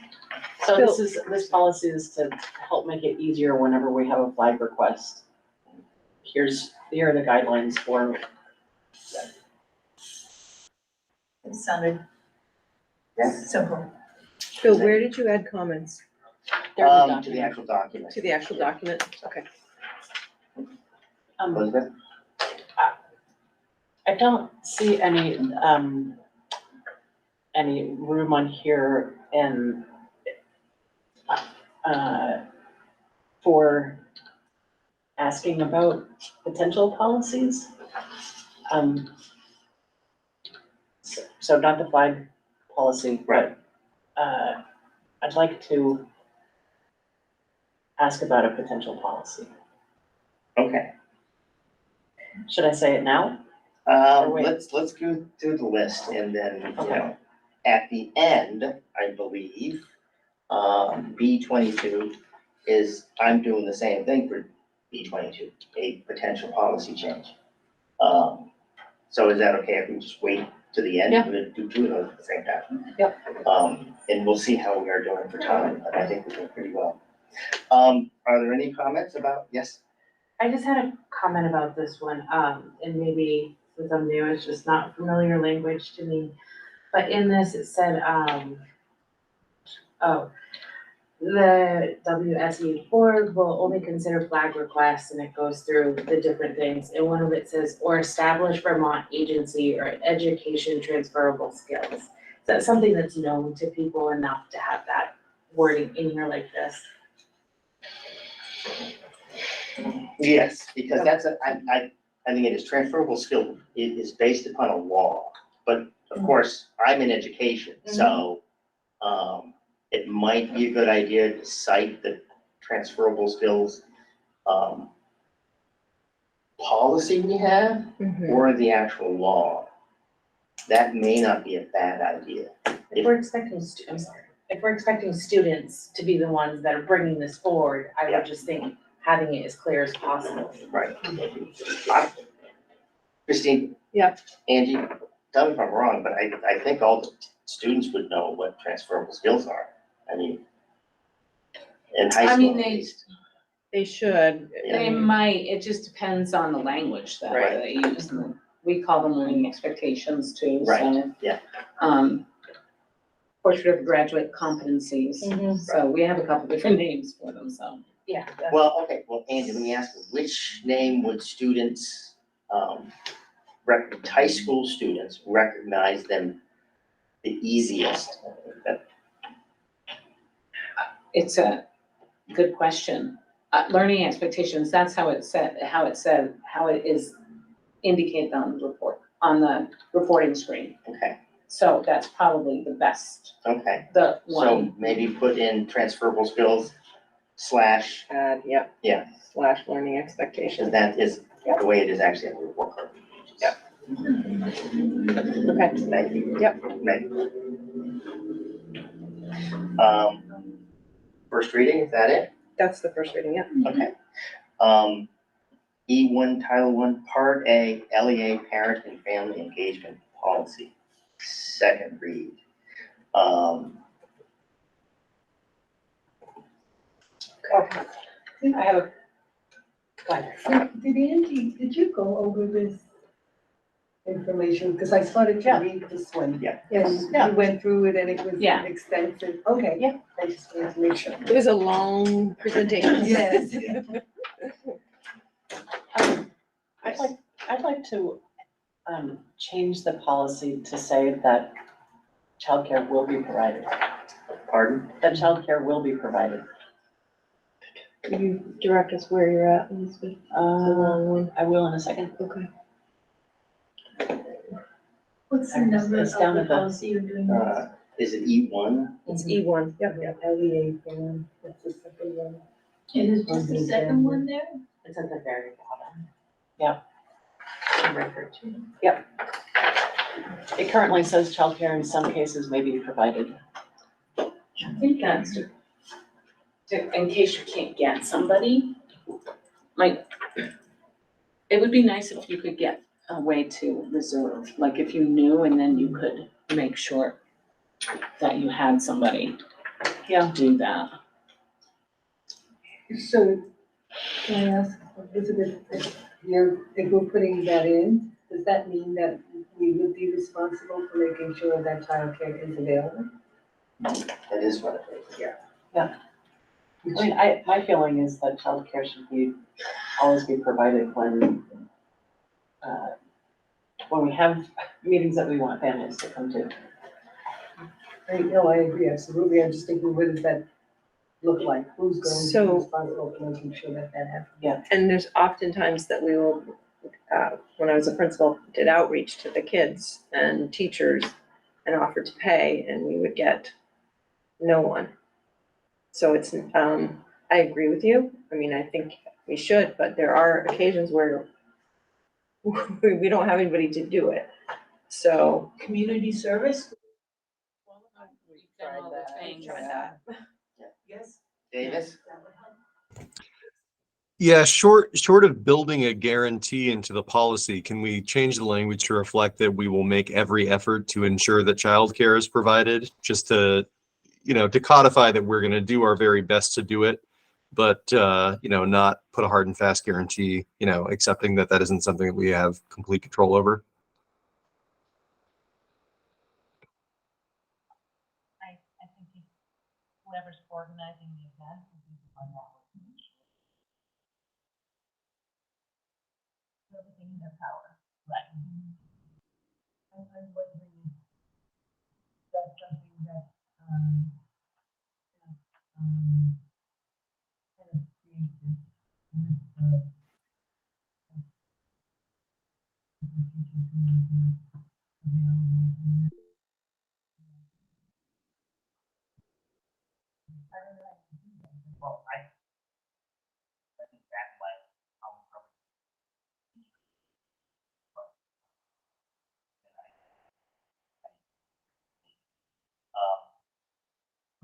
so this policy is to help make it easier whenever we have a flag request. Here are the guidelines for It sounded Yeah. simple. Bill, where did you add comments? their To the document. actual document. To the actual document? Okay. Elizabeth? I don't see any room on here in, for asking about potential policies. So not the flag policy, but, I'd like to ask about a potential policy. Okay, Should I say it now? Or wait. let's go through the list and then, you Okay. know, at the end, I believe, B22 is, I'm doing the same thing for B22, a potential policy change. So is that okay if we just wait to the end? Yeah. We're gonna do two of those at the same time. Yep. And we'll see how we are doing for time, but I think we're doing pretty well. Are there any comments about, yes? I just had a comment about this one, and maybe since I'm new, it's just not familiar language to me. But in this, it said, the WSE board will only consider flag requests, and it goes through the different things. And one of it says, or establish Vermont agency or education transferable skills. Is that something that's known to people enough to have that wording in here like this? Yes, because that's I think it is transferable skill, it is based upon a law, but of course, I'm in education, so, it might be a good idea to cite the transferable skills, policy we have, or the actual law. That may not be a bad idea. If we're expecting, I'm sorry, if we're expecting students to be the ones that are bringing this forward, I Yeah. would just think having it as clear as possible. Right. Christine? Yeah. Angie, tell me if I'm wrong, but I think all the students would know what transferable skills are. I mean, in high I mean, school at they- least. They should. They might, it just depends on the language that Right. they use, and we call them learning expectations too, so. Right, yeah. Portrait of graduate competencies, so we have a couple different names for them, so. Yeah. Well, okay, well, Angie, let me ask you, which name would students, high school students recognize them the easiest? It's a good question. Learning expectations, that's how it is indicated on the report, on the reporting screen. Okay, So that's probably the best, okay, the so one. maybe put in transferable skills / Add, yep. Yeah. / learning because expectations. that is the way it is actually in the report card. Yep. Okay. Thank you. Yep. Right. First reading, is that it? That's the first reading, yeah. Okay. E1, Title I, Part A, LEA Parent and Family Engagement Policy, second read. Okay. I have a, go ahead. Did Angie, did you go over this information? Because I started to read this one. Yeah. And Yeah. you went through it and it was Yeah. extensive. Okay. Yeah. I just wanted to make sure. It was a long presentation. Yes. I'd like to, change the policy to say that childcare will be provided, Pardon? that childcare will be provided. Can you direct us where you're at, Elizabeth? The long one. I will in a second. Okay. What's the number of It's down the at the- policy you're doing this? Is it E1? It's E1. Yep. LEA form, that's the second one. And is just the second one there? It's at the very bottom. Refer to. It currently says childcare in some cases may be provided. I think that's in case you can't get somebody. Like, it would be nice if you could get a way to reserve, like if you knew and then you could make sure that you had somebody do that. So, can I ask, Elizabeth, if we're putting that in, does that mean that we would be responsible for making sure that childcare is available? That is what it is, yeah. I mean, my feeling is that childcare should always be provided when we have meetings that we want families to come to. No, I agree, absolutely. I'm just thinking, what does that look like? Who's going to be So- responsible for making sure that that happens? And there's oftentimes that we will, when I was a principal, did outreach to the kids and teachers and offered to pay, and we would get no one. So it's, I agree with you. I mean, I think we should, but there are occasions where we don't have anybody to do it. So. Community service? Done all the things. Yes. Davis? Yeah, short of building a guarantee into the policy, can we change the language to reflect that we will make every effort to ensure that childcare is provided? Just to, to codify that we're going to do our very best to do it, but, not put a hard and fast guarantee, accepting that that isn't something that we have complete control over. I think whoever's organizing the event will be the one that will make sure. Everything in their power. Right. I'm wondering if that's something that, kind of creates this list of teaching community available. Well, I think that might come from.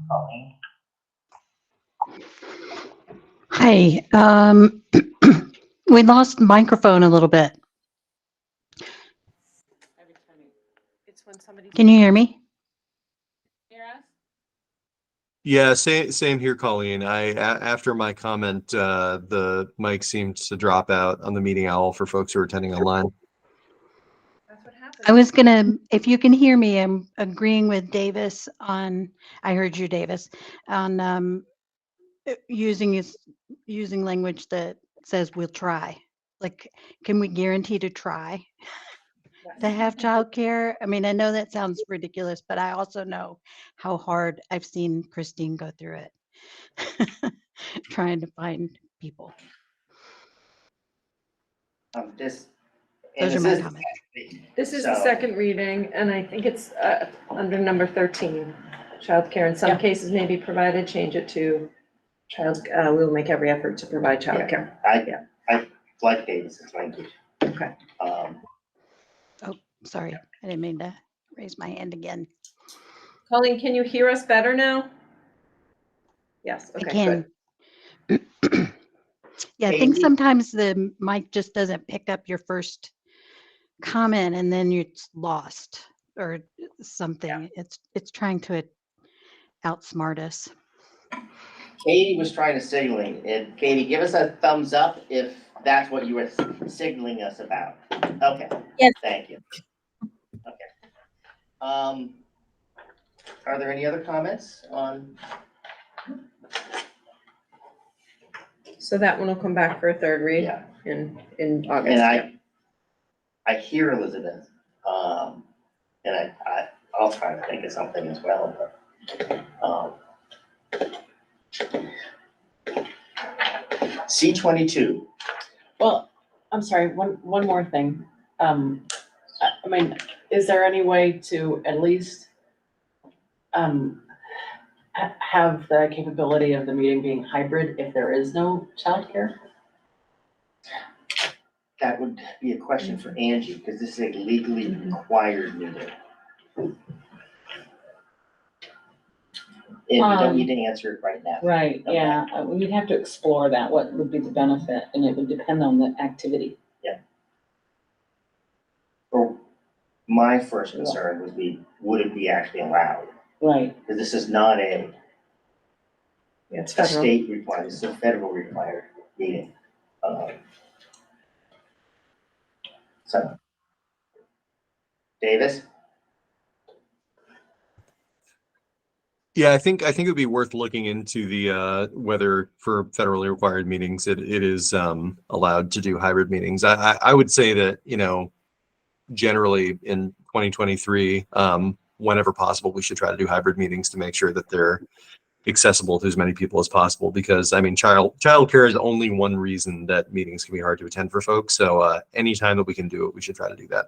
Colleen? Hi, we lost microphone a little bit. It's when somebody. Can you hear me? Hear us? Yeah, same here, Colleen. After my comment, the mic seemed to drop out on the Meeting Owl for folks who are attending online. That's what happens. I was gonna, if you can hear me, I'm agreeing with Davis on, I heard you, Davis, on using language that says we'll try. Like, can we guarantee to try to have childcare? I mean, I know that sounds ridiculous, but I also know how hard I've seen Christine go through it, trying to find people. This. Those are my comments. This is the second reading, and I think it's under number 13. Childcare in some cases may be provided, change it to we will make every effort to provide childcare. I like Davis's language. Okay. Sorry, I didn't mean to raise my hand again. Colleen, can you hear us better now? Yes, I okay, can. good. Yeah, I think Katie? sometimes the mic just doesn't pick up your first comment and then it's lost or something. It's trying to outsmart us. Katie was trying to signaling, and Katie, give us a thumbs up if that's what you were signaling us about. Okay. Yes. Thank you. Okay. Are there any other comments on? So that one will come back for a third read Yeah. in August. And yeah. I hear Elizabeth, and I'll try to think of something as well, but, C-22, Well, I'm sorry, one more thing. I mean, is there any way to at least have the capability of the meeting being hybrid if there is no childcare? that would be a question for Angie, because this is a legally required meeting. And you don't need to answer it right now. Right, Okay. yeah, we'd have to explore that, what would be the benefit, and it would depend on the activity. Or my first concern would be, would it be actually allowed? Right, Because this is not a It's a federal. state required, it's a federal required meeting. So. Davis? Yeah, I think it would be worth looking into the whether for federally required meetings it is allowed to do hybrid meetings. I would say that, you know, generally in 2023, whenever possible, we should try to do hybrid meetings to make sure that they're accessible to as many people as possible. Because I mean, childcare is only one reason that meetings can be hard to attend for folks. So anytime that we can do it, we should try to do that.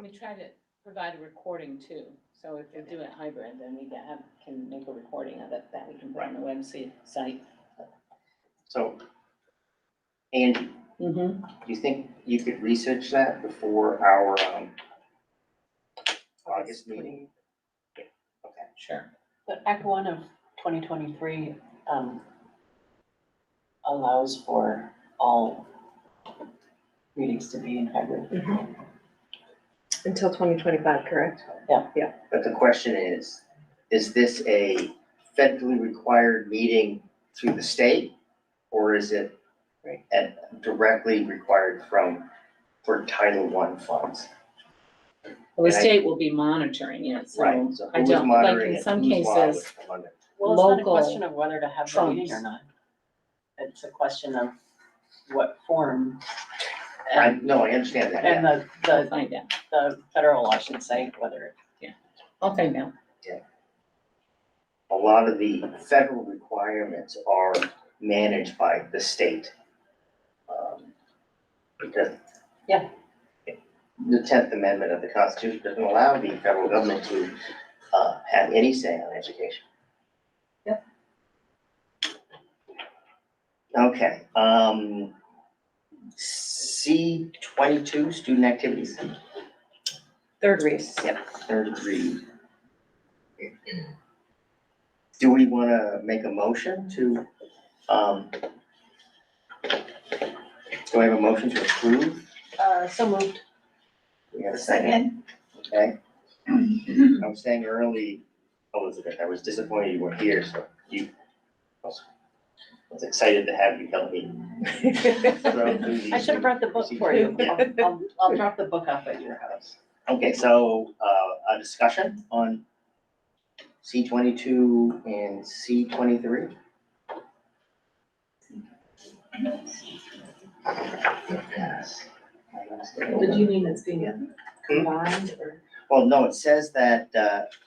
we try to provide a recording too, so if we do it hybrid, then we can make a recording of it that we can put on the website. So, Andy, Mm-hmm. do you think you could research that before our August meeting? Yeah, okay. Sure. The Act 1 of 2023 allows for all meetings to be in hybrid. Until 2025, correct? But the question is this a federally required meeting through the state? Or is it directly required for Title I funds? Well, the And I- state will be monitoring it, so Right, so I who's don't, like monitoring in it? some Whose law would cases, come under? Well, it's not a Local question of whether to have the meeting or trumps. not. It's a question of what form. I And, understand that, and yeah. I'll find out. the federal law should say whether, I'll find out. A lot of the federal requirements are managed by the state. Because. Yeah. The 10th Amendment of the Constitution doesn't allow the federal government to have any say on education. Yep. Okay, C-22, student activities. Third read. Yep, third read. Do we want to make a motion to, do I have a motion to approve? so moved. We have a second, okay? I was saying early, Elizabeth, I was disappointed you weren't here, so I was excited to have you help me. throw through these I should have brought the book for you. procedures. Yeah. I'll drop the book off at your house. Okay, so, a discussion on C-22 and C-23? What do you mean it's being combined or? Well, no, it says that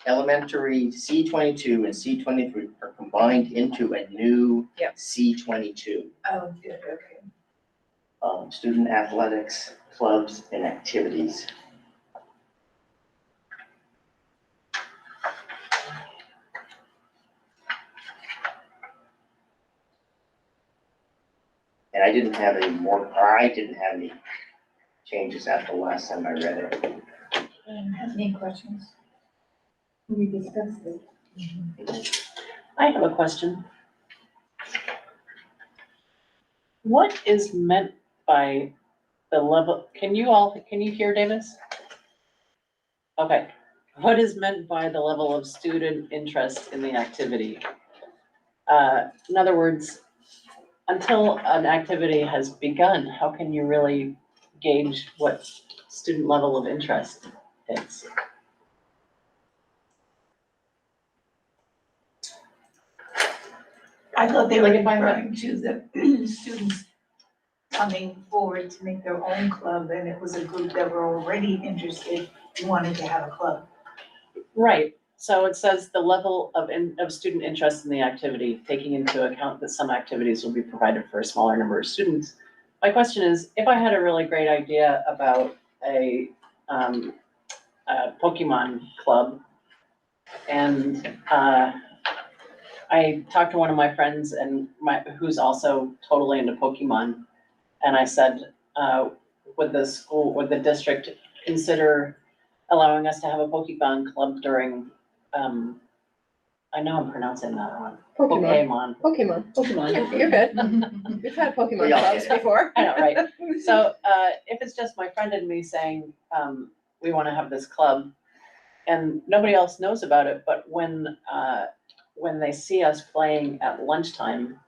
elementary C-22 and C-23 are combined into a new Yep. C-22. Oh, good, okay. Student athletics, clubs, and activities. And I didn't have any changes after the last time I read it. Any questions? We discussed it. I have a question. What is meant by the level, can you hear Davis? Okay, what is meant by the level of student interest in the activity? In other words, until an activity has begun, how can you really gauge what student level of interest is? I thought they were Like if I had- referring to the students coming forward to make their own club, and it was a group that were already interested, wanted to have a club. Right, so it says the level of student interest in the activity, taking into account that some activities will be provided for a smaller number of students. My question is, if I had a really great idea about a Pokemon club, and I talked to one of my friends who's also totally into Pokemon, and I said, would the district consider allowing us to have a Pokemon club during, I know I'm pronouncing that wrong. Pokemon. You're good. We've had Pokemon We all clubs get it. before. I know, right? So, if it's just my friend and me saying, we wanna have this club, and nobody else knows about it, but when they see us playing at lunchtime,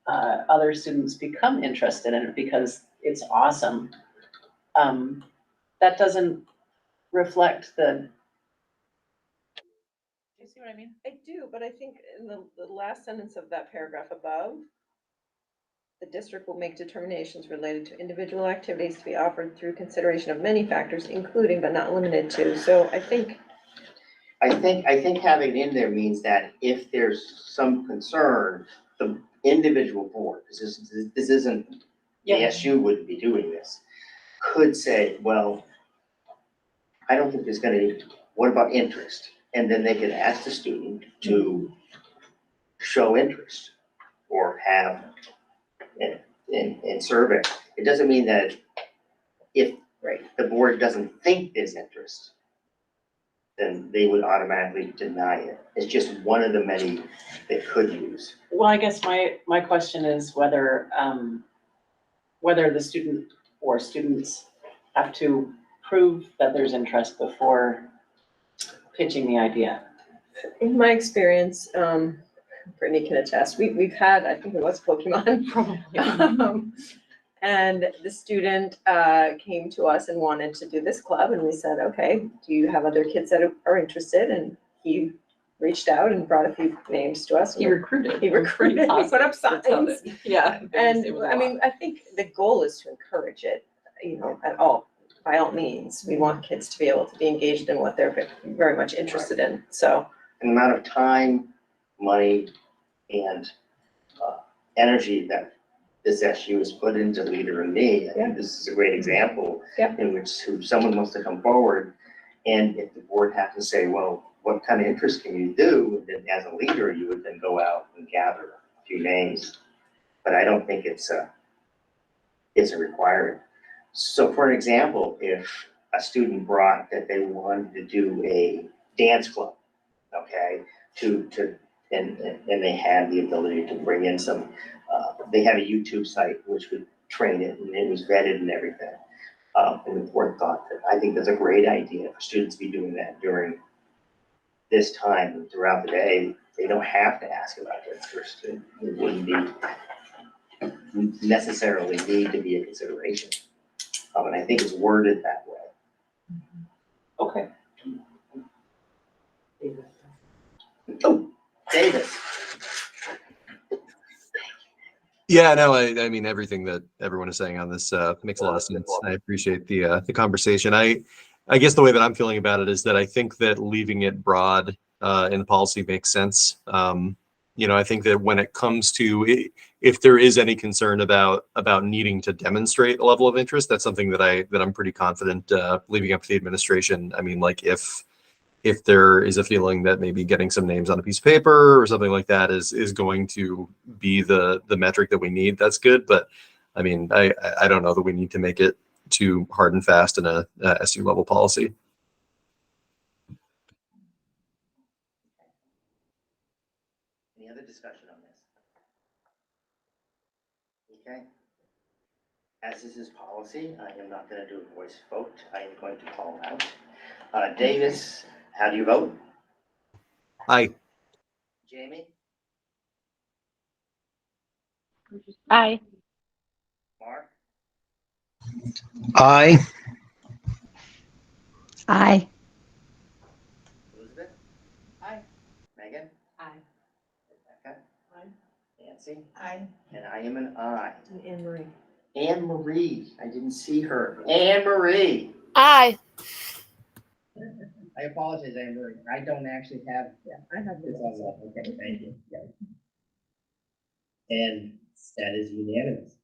other students become interested in it because it's awesome. That doesn't reflect do you see what I mean? I do, but I think in the last sentence of that paragraph above, the district will make determinations related to individual activities to be offered through consideration of many factors, including but not limited to. So I think having it in there means that if there's some concern, the individual board, this isn't, the SU wouldn't be doing this, could say, well, I don't think there's gonna be, what about interest? And then they could ask the student to show interest or have in survey. It doesn't mean that if the board doesn't think there's interest, then they would automatically deny it. It's just one of the many they could use. Well, I guess my question is whether the student or students have to prove that there's interest before pitching the idea. in my experience, Brittany can attest, we've had, I think it was Pokemon. Probably. And the student came to us and wanted to do this club, and we said, okay, do you have other kids that are interested? And he reached out and brought a few names to us. He recruited. He recruited, he put up signs. Yeah. And I mean, I think the goal is to encourage it, by all means. We want kids to be able to be engaged in what they're very much interested in, so. An amount of time, money, and energy that this SU has put into Leader in Me. I think this is a great example in which someone wants to come forward, and if the board has to say, well, what kind of interest can you do? Then as a leader, you would then go out and gather a few names. But I don't think it's a requirement. So for an example, if a student brought that they wanted to do a dance club, okay, and they had the ability to bring in some, they had a YouTube site which would train it, and it was vetted and everything. And the board thought that, I think that's a great idea for students to be doing that during this time and throughout the day. They don't have to ask about it first. It wouldn't be necessarily need to be a consideration. And I think it's worded that way. Okay. Oh, Davis. Yeah, no, I mean, everything that everyone is saying on this makes a lot of sense. I appreciate the conversation. I guess the way that I'm feeling about it is that I think that leaving it broad in the policy makes sense. I think that when it comes to if there is any concern about needing to demonstrate a level of interest, that's something that I'm pretty confident leaving up to the administration. I mean, like if there is a feeling that maybe getting some names on a piece of paper or something like that is going to be the metric that we need, that's good. But I mean, I don't know that we need to make it too hard and fast in a SU level policy. Any other discussion on this? Okay, As is his policy, I am not going to do a voice vote. I am going to call out. Davis, how do you vote? Aye. Jamie? Aye. Mark? Aye. Aye. Elizabeth? Aye. Megan? Aye. Rebecca? Aye. Nancy? I, And I am an aye. And Anne Marie. Anne Marie, I didn't see her. Anne Marie. Aye. I apologize, Anne Marie. I don't actually have I have this on the, okay, thank you. Yeah. And that is unanimous.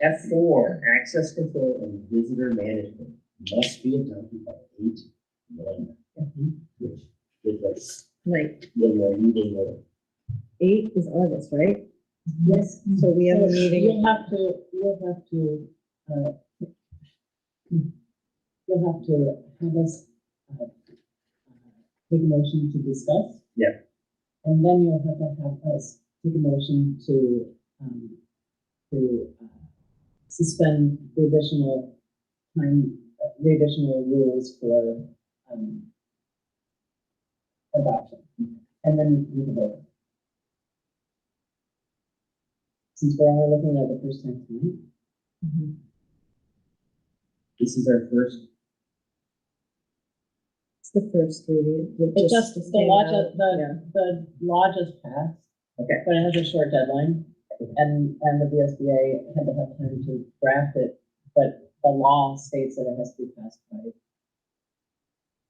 F4, access control and visitor management must be adopted by 8/1, which gives us Right, when we're meeting with 8 is August, right? Yes. So we have a So meeting. You'll have to, have us, take a motion to discuss. Yeah. And then you'll have to have us take a motion to suspend the additional time, the additional rules for, adoption. And then we can vote. Since we're only looking at the first time tonight. This is our first. It's the first reading. It's just, the law just passed. Okay. But it has a short deadline, and the VSBA had to have time to draft it, but the law states that it has to be passed by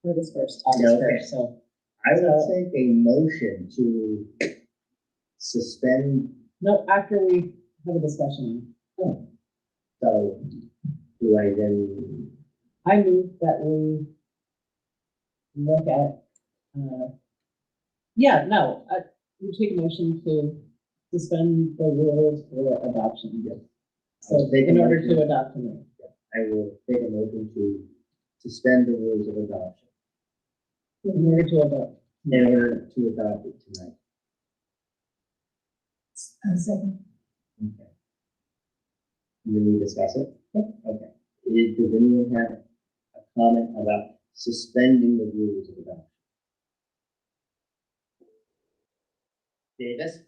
August first, so. I will take a motion to suspend. No, after we have a discussion. So do I then? I move that we look at, we take a motion to suspend the rules for adoption. Yes. So in order to adopt tonight. I will take a motion to suspend the rules of adoption In order to adopt. in order to adopt it tonight. Second. Okay. Will we discuss it? Okay. Does anyone have a comment about suspending the rules of adoption? Davis?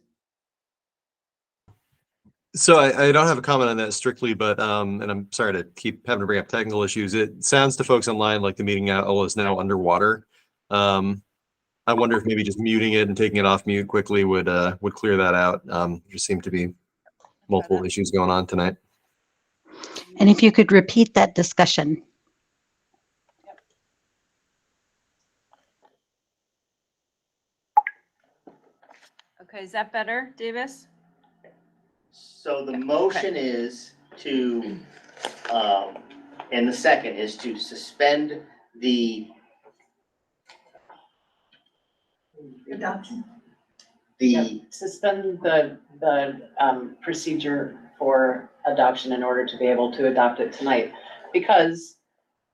So I don't have a comment on that strictly, but and I'm sorry to keep having to bring up technical issues. It sounds to folks online like the meeting owl is now underwater. I wonder if maybe just muting it and taking it off mute quickly would clear that out. There seem to be multiple issues going on tonight. And if you could repeat that discussion. Okay, is that better, Davis? So the motion is to, and the second is to suspend the adoption. Suspend the procedure for adoption in order to be able to adopt it tonight. Because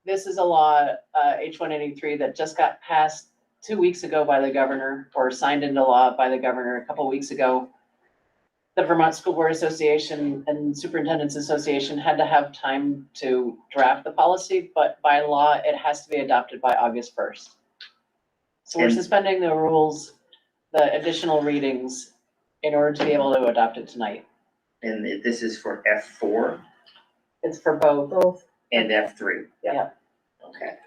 this is a law, H183, that just got passed 2 weeks ago by the governor, or signed into law by the governor a couple weeks ago. The Vermont School Board Association and Superintendent's Association had to have time to draft the policy, but by law, it has to be adopted by August 1st. So we're And- suspending the rules, the additional readings, in order to be able to adopt it tonight. And this is for F4 It's for both. and F3. Yeah. Okay,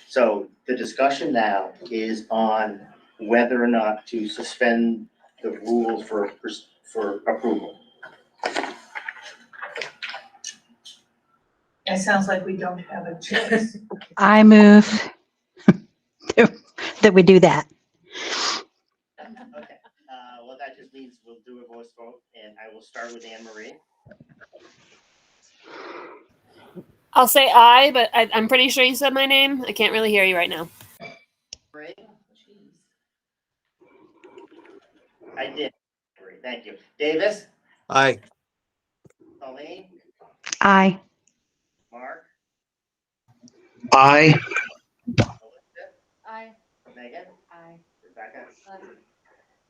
so the discussion now is on whether or not to suspend the rules for approval. It sounds like we don't have a choice. I move that we do that. Okay, well, that just means we'll do a voice vote, and I will start with Anne Marie. I'll say aye, but I'm pretty sure you said my name. I can't really hear you right now. Marie? I did. Thank you. Davis? Aye. Colleen? Aye. Mark? Aye. Elizabeth? Aye. Megan? Aye. Rebecca?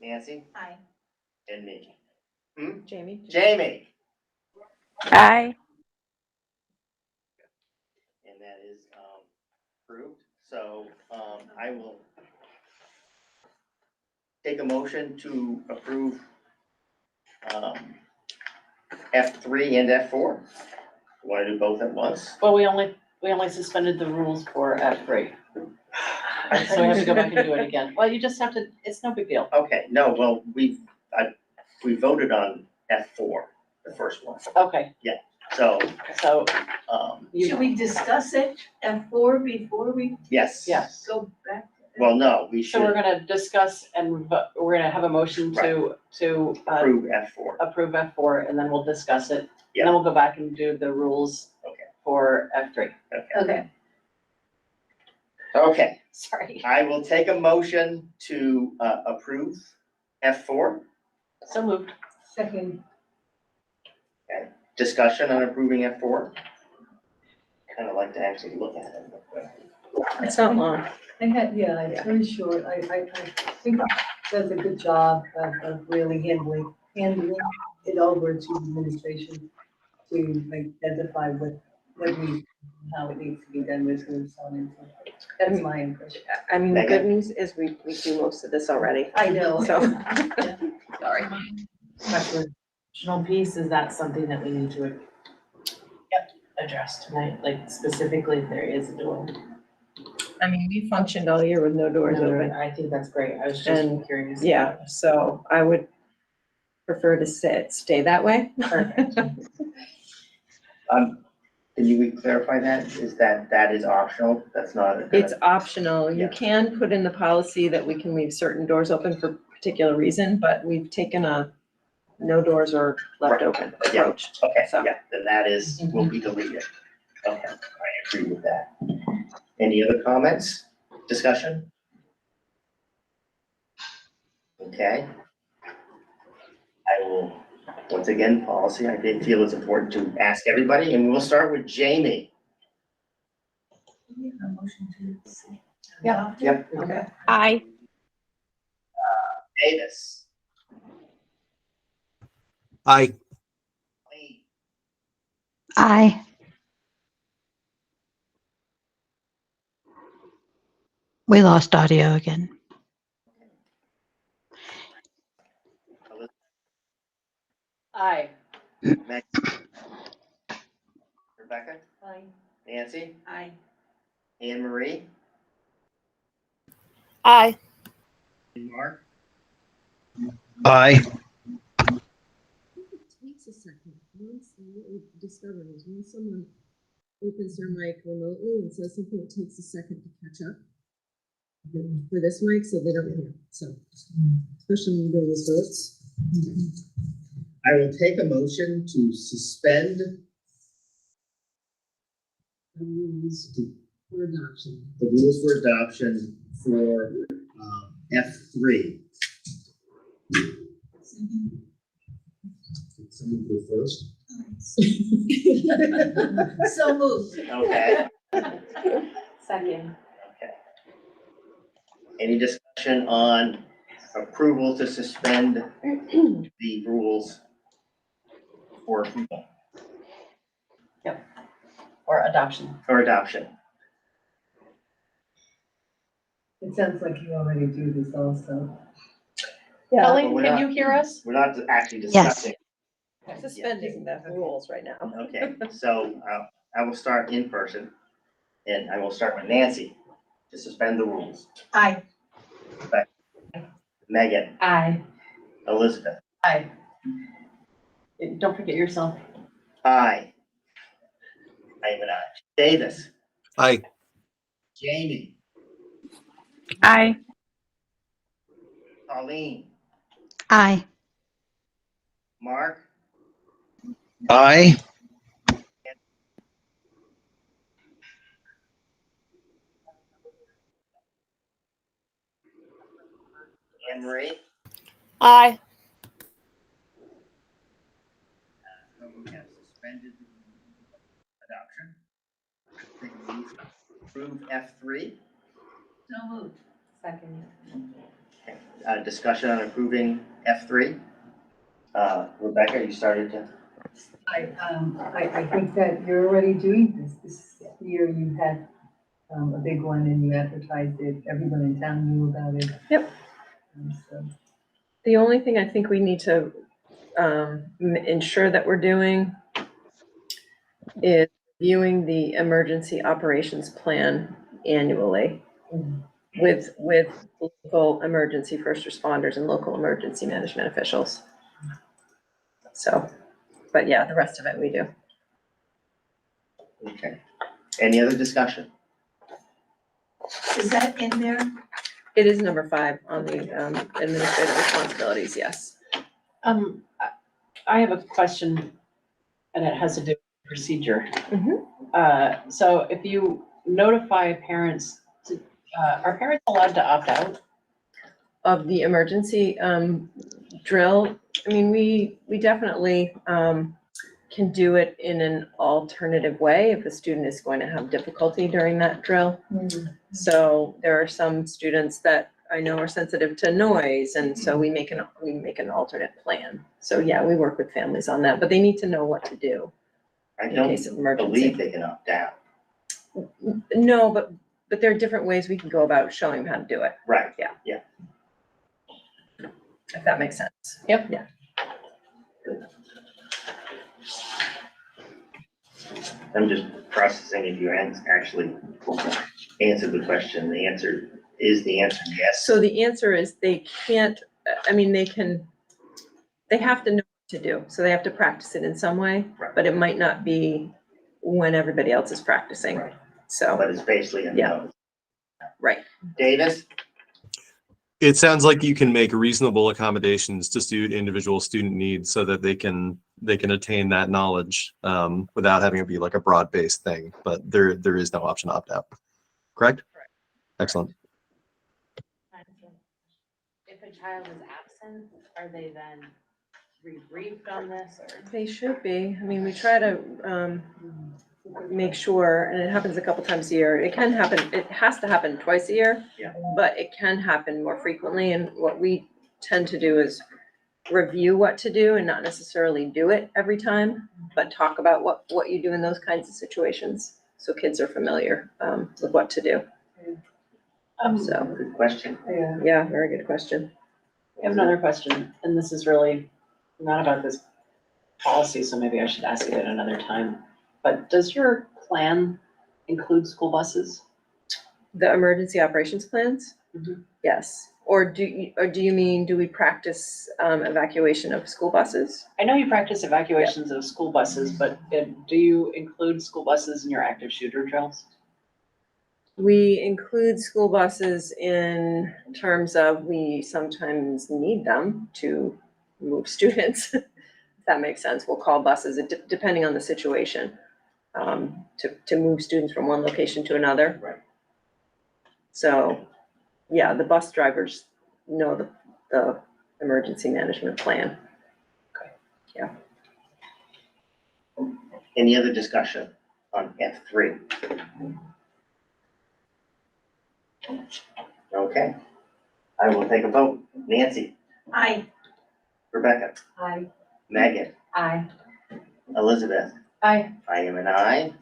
Nancy? Aye. And me. Jamie? Jamie? Aye. And that is approved. So I will take a motion to approve F3 and F4. Want to do both at once? Well, we only suspended the rules for F3. So we have to go back and do it again. Well, you just have to, it's no big deal. Okay, no, well, we voted on F4, the first one. Okay, So, so Should we discuss it F4 before we yes. Yes. go back? Well, no, we So we're should gonna discuss and we're gonna have a motion to approve F4. approve F4 and then we'll discuss it. And Yeah. then we'll go back and do the rules Okay. for F3. Okay. Okay, Sorry. I will take a motion to approve F4. So moved. Second, Discussion on approving F4. Kind of like to actually look at it. It's not long. it's very short. I think it does a good job of really handling it over to administration to identify what needs, how it needs to be done with and so on and so forth. That's my impression. I mean, the good news is we do most of this already. I know. So, Sorry. Question, piece, is that something that we need to address tonight, like specifically if there is a door? I mean, we functioned all year with no doors open. I think that's great, I was And, just curious. Yeah, so I would prefer to stay that way. Perfect. Can you clarify that? Is that is optional? That's not. It's optional. You Yeah. can put in the policy that we can leave certain doors open for a particular reason, but we've taken a no doors are left Right. open approach. Okay, So- yeah, then that is, will be deleted. Okay, I agree with that. Any other comments, discussion? Okay. I will, once again, policy, I did feel it's important to ask everybody, and we'll start with Jamie. Yeah. Yep. Okay. Aye. Davis. Aye. Lee. Aye. We lost audio again. Aye. Meg. Rebecca? Aye. Nancy? Aye. Anne Marie? Aye. Mark? Aye. Takes a second. Once what we discovered is when someone opens their mic remotely and says something, it takes a second to catch up for this mic, so they don't hear. So, especially when you go to those votes. I will take a motion to suspend The rules for adoption. the rules for adoption for F3. Did someone go first? So moved. Okay, Second. okay. Any discussion on approval to suspend the rules for approval Or adoption. or adoption? It sounds like you already do this also. Yeah, Colleen, we're can not- you hear us? We're not actually Yes. discussing. suspending the rules right now. Okay, so I will start in person, and I will start with Nancy to suspend the rules. Aye. Megan, Aye. Elizabeth, Aye. Don't forget yourself. aye. I am an aye. Davis, Aye. Jamie, Aye. Colleen, Aye. Mark, Aye. Anne Marie. Aye. So we have suspended adoption. Take a move to approve F3. So moved. Second. Discussion on approving F3. Rebecca, you started to. I think that you're already doing this year you had, a big one and you advertised it, everyone in town knew about it. Yep. So, The only thing I think we need to ensure that we're doing is viewing the emergency operations plan annually with local emergency first responders and local emergency management officials. So, but yeah, the rest of it we do. Okay. Any other discussion? Is that in there? It is number 5 on the administrative responsibilities, yes. I have a question, and it has to do with procedure. Mhm. So if you notify parents, are parents allowed to opt out? Of the emergency drill, I mean, we definitely can do it in an alternative way if a student is going to have difficulty during that drill. So there are some students that I know are sensitive to noise, and so we make an alternate plan. So yeah, we work with families on that, but they need to know what to do I in don't case of emergency. believe they can opt out. No, but there are different ways we can go about showing them how to do it, Right. Yeah. Yeah. if that makes sense. Yep. Yeah. I'm just processing if you actually answered the question. The answer is yes. So the answer is they can't, I mean, they have to know what to do. So they have to practice it in some way, Right. but it might not be when everybody else is practicing. Right. So, But it's basically a Yeah. no. right. Davis? It sounds like you can make reasonable accommodations to individual student needs so that they can attain that knowledge without having it be like a broad-based thing. But there is no option to opt out. Correct? Excellent. If a child is absent, are they then rebriefed on this or? They should be. I mean, we try to make sure, and it happens a couple times a year. It can happen, it has to happen twice a year. Yeah. But it can happen more frequently, and what we tend to do is review what to do and not necessarily do it every time, but talk about what you do in those kinds of situations, so kids are familiar with what to do. So, Good question. yeah, very good question. I have another question, and this is really not about this policy, so maybe I should ask it at another time. But does your plan include school buses? The emergency operations plans? Mhm. Yes. Or do you mean, do we practice evacuation of school buses? I know you practice evacuations of school buses, but do you include school buses in your active shooter drills? We include school buses in terms of we sometimes need them to move students. If that makes sense. We'll call buses, depending on the situation, to move students from one location to another. Right. So, yeah, the bus drivers know the emergency management plan. Okay. Yeah. Any other discussion on F3? Okay. I will take a vote. Nancy? Aye. Rebecca? Aye. Megan? Aye. Elizabeth? Aye. I am an aye.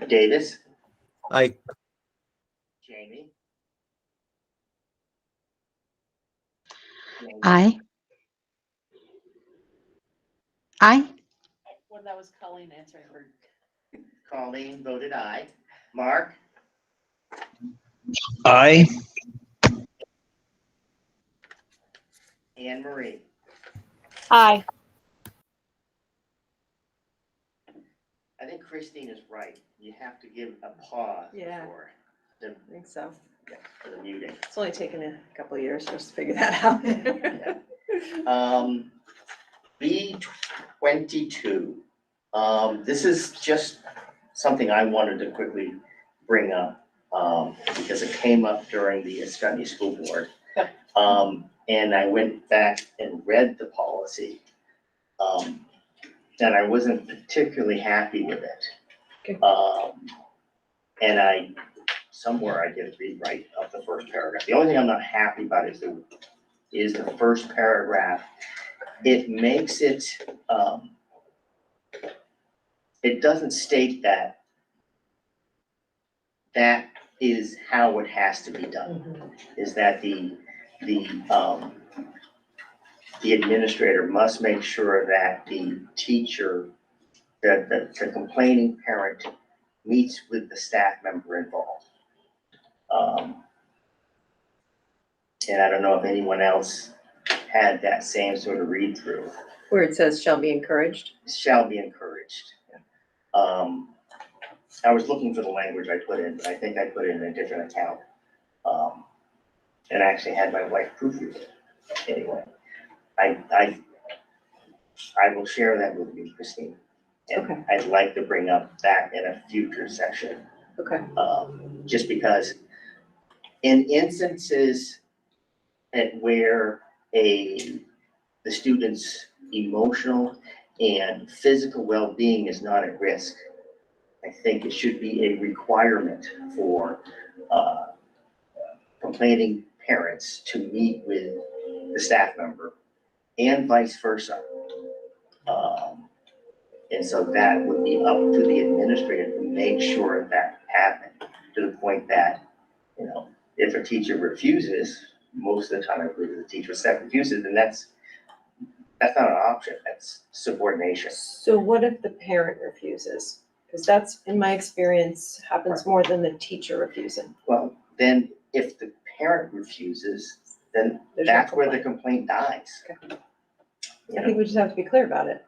Davis? Aye. Jamie? Aye. Aye. Well, that was Colleen answering for. Colleen voted aye. Mark? Aye. Anne Marie? Aye. I think Christine is right. You have to give a pause Yeah. before the, I think so. for the muting. It's only taken a couple of years just to figure that out. B22. This is just something I wanted to quickly bring up, because it came up during the Escutney School Board. Yep. And I went back and read the policy. And I wasn't particularly happy with it. Okay. And I somewhere I did a rewrite of the first paragraph. The only thing I'm not happy about is the first paragraph. It makes it, it doesn't state that that is how it has to be done, is that the administrator must make sure that the teacher, that the complaining parent meets with the staff member involved. And I don't know if anyone else had that same sort of read through. Where it says shall be encouraged. Shall be encouraged. I was looking for the language I put in, but I think I put it in a different account. And I actually had my wife proofread it. Anyway, I will share that with you, Christine. And Okay. I'd like to bring up that in a future session. Okay. Just because in instances where the student's emotional and physical well-being is not at risk, I think it should be a requirement for complaining parents to meet with the staff member and vice versa. And so that would be up to the administrator to make sure that happened, to the point that, you know, if a teacher refuses, most of the time I agree with the teacher, staff refuses, then that's not an option, that's subordination. So what if the parent refuses? Because that's, in my experience, happens more than the teacher refusing. Well, then if the parent refuses, then There's no that's where the complaint dies. Okay. You I know? think we just have to be clear about it.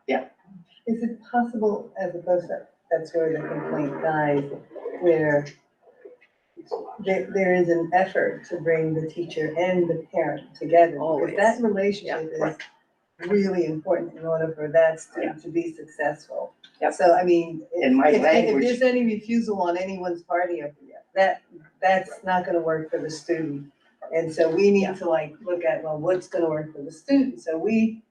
Is it possible, as opposed to, that's where the complaint dies, where there is an effort to bring the teacher and the parent together? Always. Because that relationship Yeah, is really important in order for that student to be successful. Yep. So, I mean, In my if language- there's any refusal on anyone's party of that's not gonna work for the student. And so we need to like look at, well, what's gonna work for the student? So we,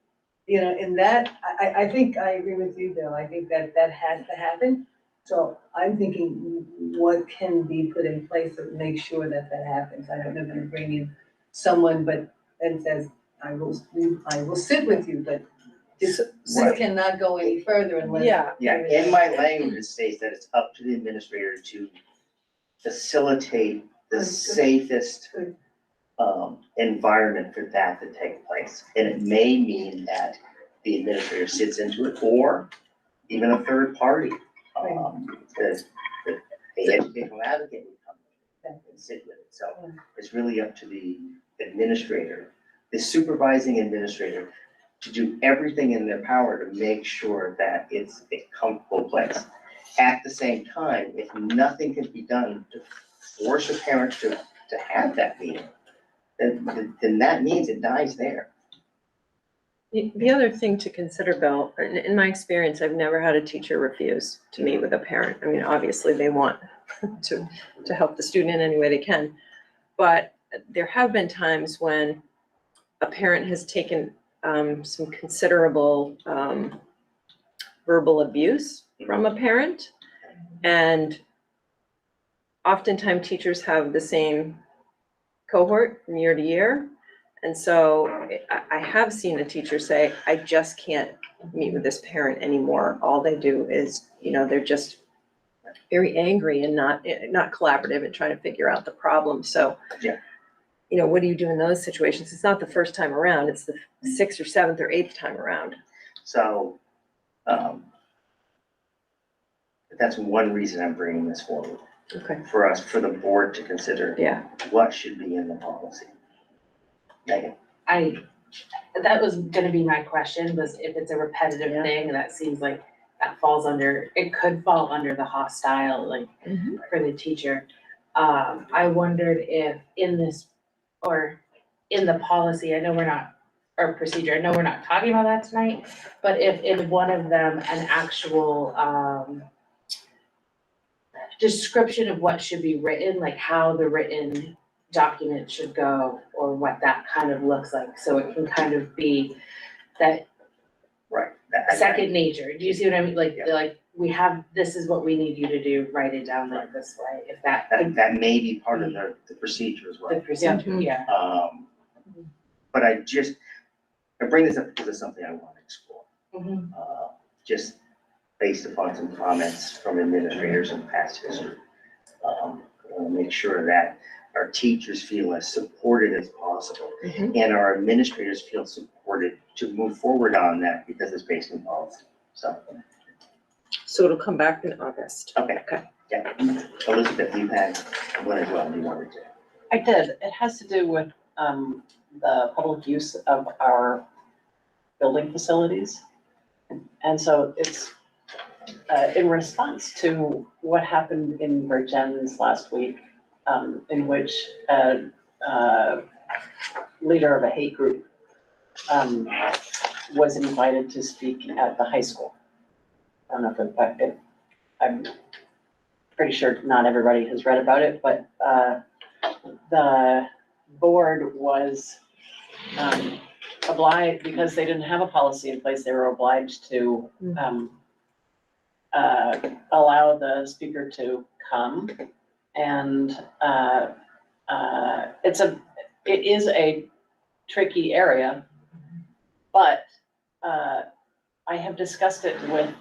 you know, in that, I think I agree with you, Bill. I think that has to happen. So I'm thinking, what can be put in place to make sure that happens? I don't know, gonna bring in someone, and says, I will sit with you, but this Right. cannot go any further unless. Yeah. Yeah, in my language, it states that it's up to the administrator to facilitate the Good. safest Good. environment for that to take place. And it may mean that the administrator sits into it, or even a third party. Because the educational advocate would come and sit with it. So it's really up to the administrator, the supervising administrator, to do everything in their power to make sure that it's a comfortable place. At the same time, if nothing can be done to force a parent to have that meeting, then that means it dies there. The other thing to consider, Bill, in my experience, I've never had a teacher refuse to meet with a parent. I mean, obviously they want to help the student in any way they can. But there have been times when a parent has taken some considerable verbal abuse from a parent. And oftentimes teachers have the same cohort from year to year. And so I have seen a teacher say, I just can't meet with this parent anymore. All they do is, you know, they're just very angry and not collaborative and trying to figure out the problem. So, Yeah. you know, what do you do in those situations? It's not the first time around, it's the 6th or 7th or 8th time around. So, that's one reason I'm bringing this forward, Okay. for the board to consider Yeah. what should be in the policy. Megan? That was gonna be my question, was if it's a repetitive Yeah. thing, that seems like that falls under, it could fall under the hostile, like, Mhm. for the teacher. I wondered if in this, or in the policy, I know we're not, or procedure, I know we're not talking about that tonight, but if in one of them, an actual, description of what should be written, like how the written document should go, or what that kind of looks like, so it can kind of be that Right. second nature. Do you see what I mean? Like we have, this is what we need you to do, write it down like this way, if that, That may be part of the procedure as the well. procedure, yeah. But I bring this up because it's something I want to explore. Mhm. Just based upon some comments from administrators in past history. I want to make sure that our teachers feel as supported as possible and our administrators feel supported to move forward on that because it's based in policy. So it'll come back in August. Okay. Okay. Yeah. Elizabeth, you had one as well, you wanted to. I did. It has to do with the public use of our building facilities. And so it's in response to what happened in Virgins last week, in which a leader of a hate group was invited to speak at the high school. I don't know if I'm pretty sure not everybody has read about it, but the board was obliged, because they didn't have a policy in place, they were obliged to allow the speaker to come. And it is a tricky area, but I have discussed it with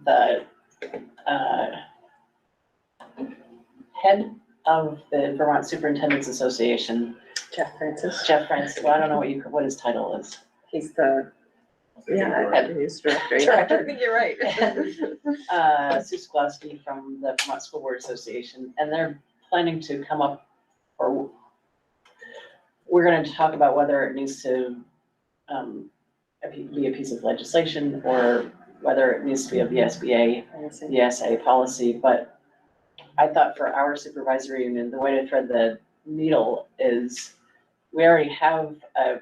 the head of the Vermont Superintendent's Association, Jeff Francis. well, I don't know what his title is. He's the, news director. Director. I think you're right. Sue Sklowski from the Vermont School Board Association, and they're planning to come up, or we're gonna talk about whether it needs to be a piece of legislation or whether it needs to be a VSA policy. But I thought for our supervisory union, the way to thread the needle is we already have a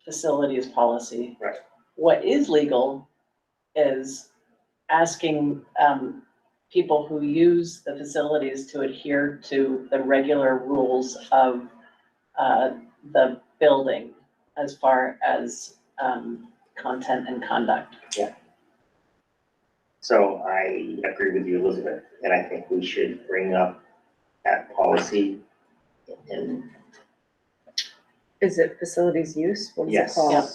facilities policy. Right. What is legal is asking people who use the facilities to adhere to the regular rules of the building as far as content and conduct. Yeah. So I agree with you, Elizabeth, and I think we should bring up that policy and. Is it facilities use? What is it Yes. called? Yeah.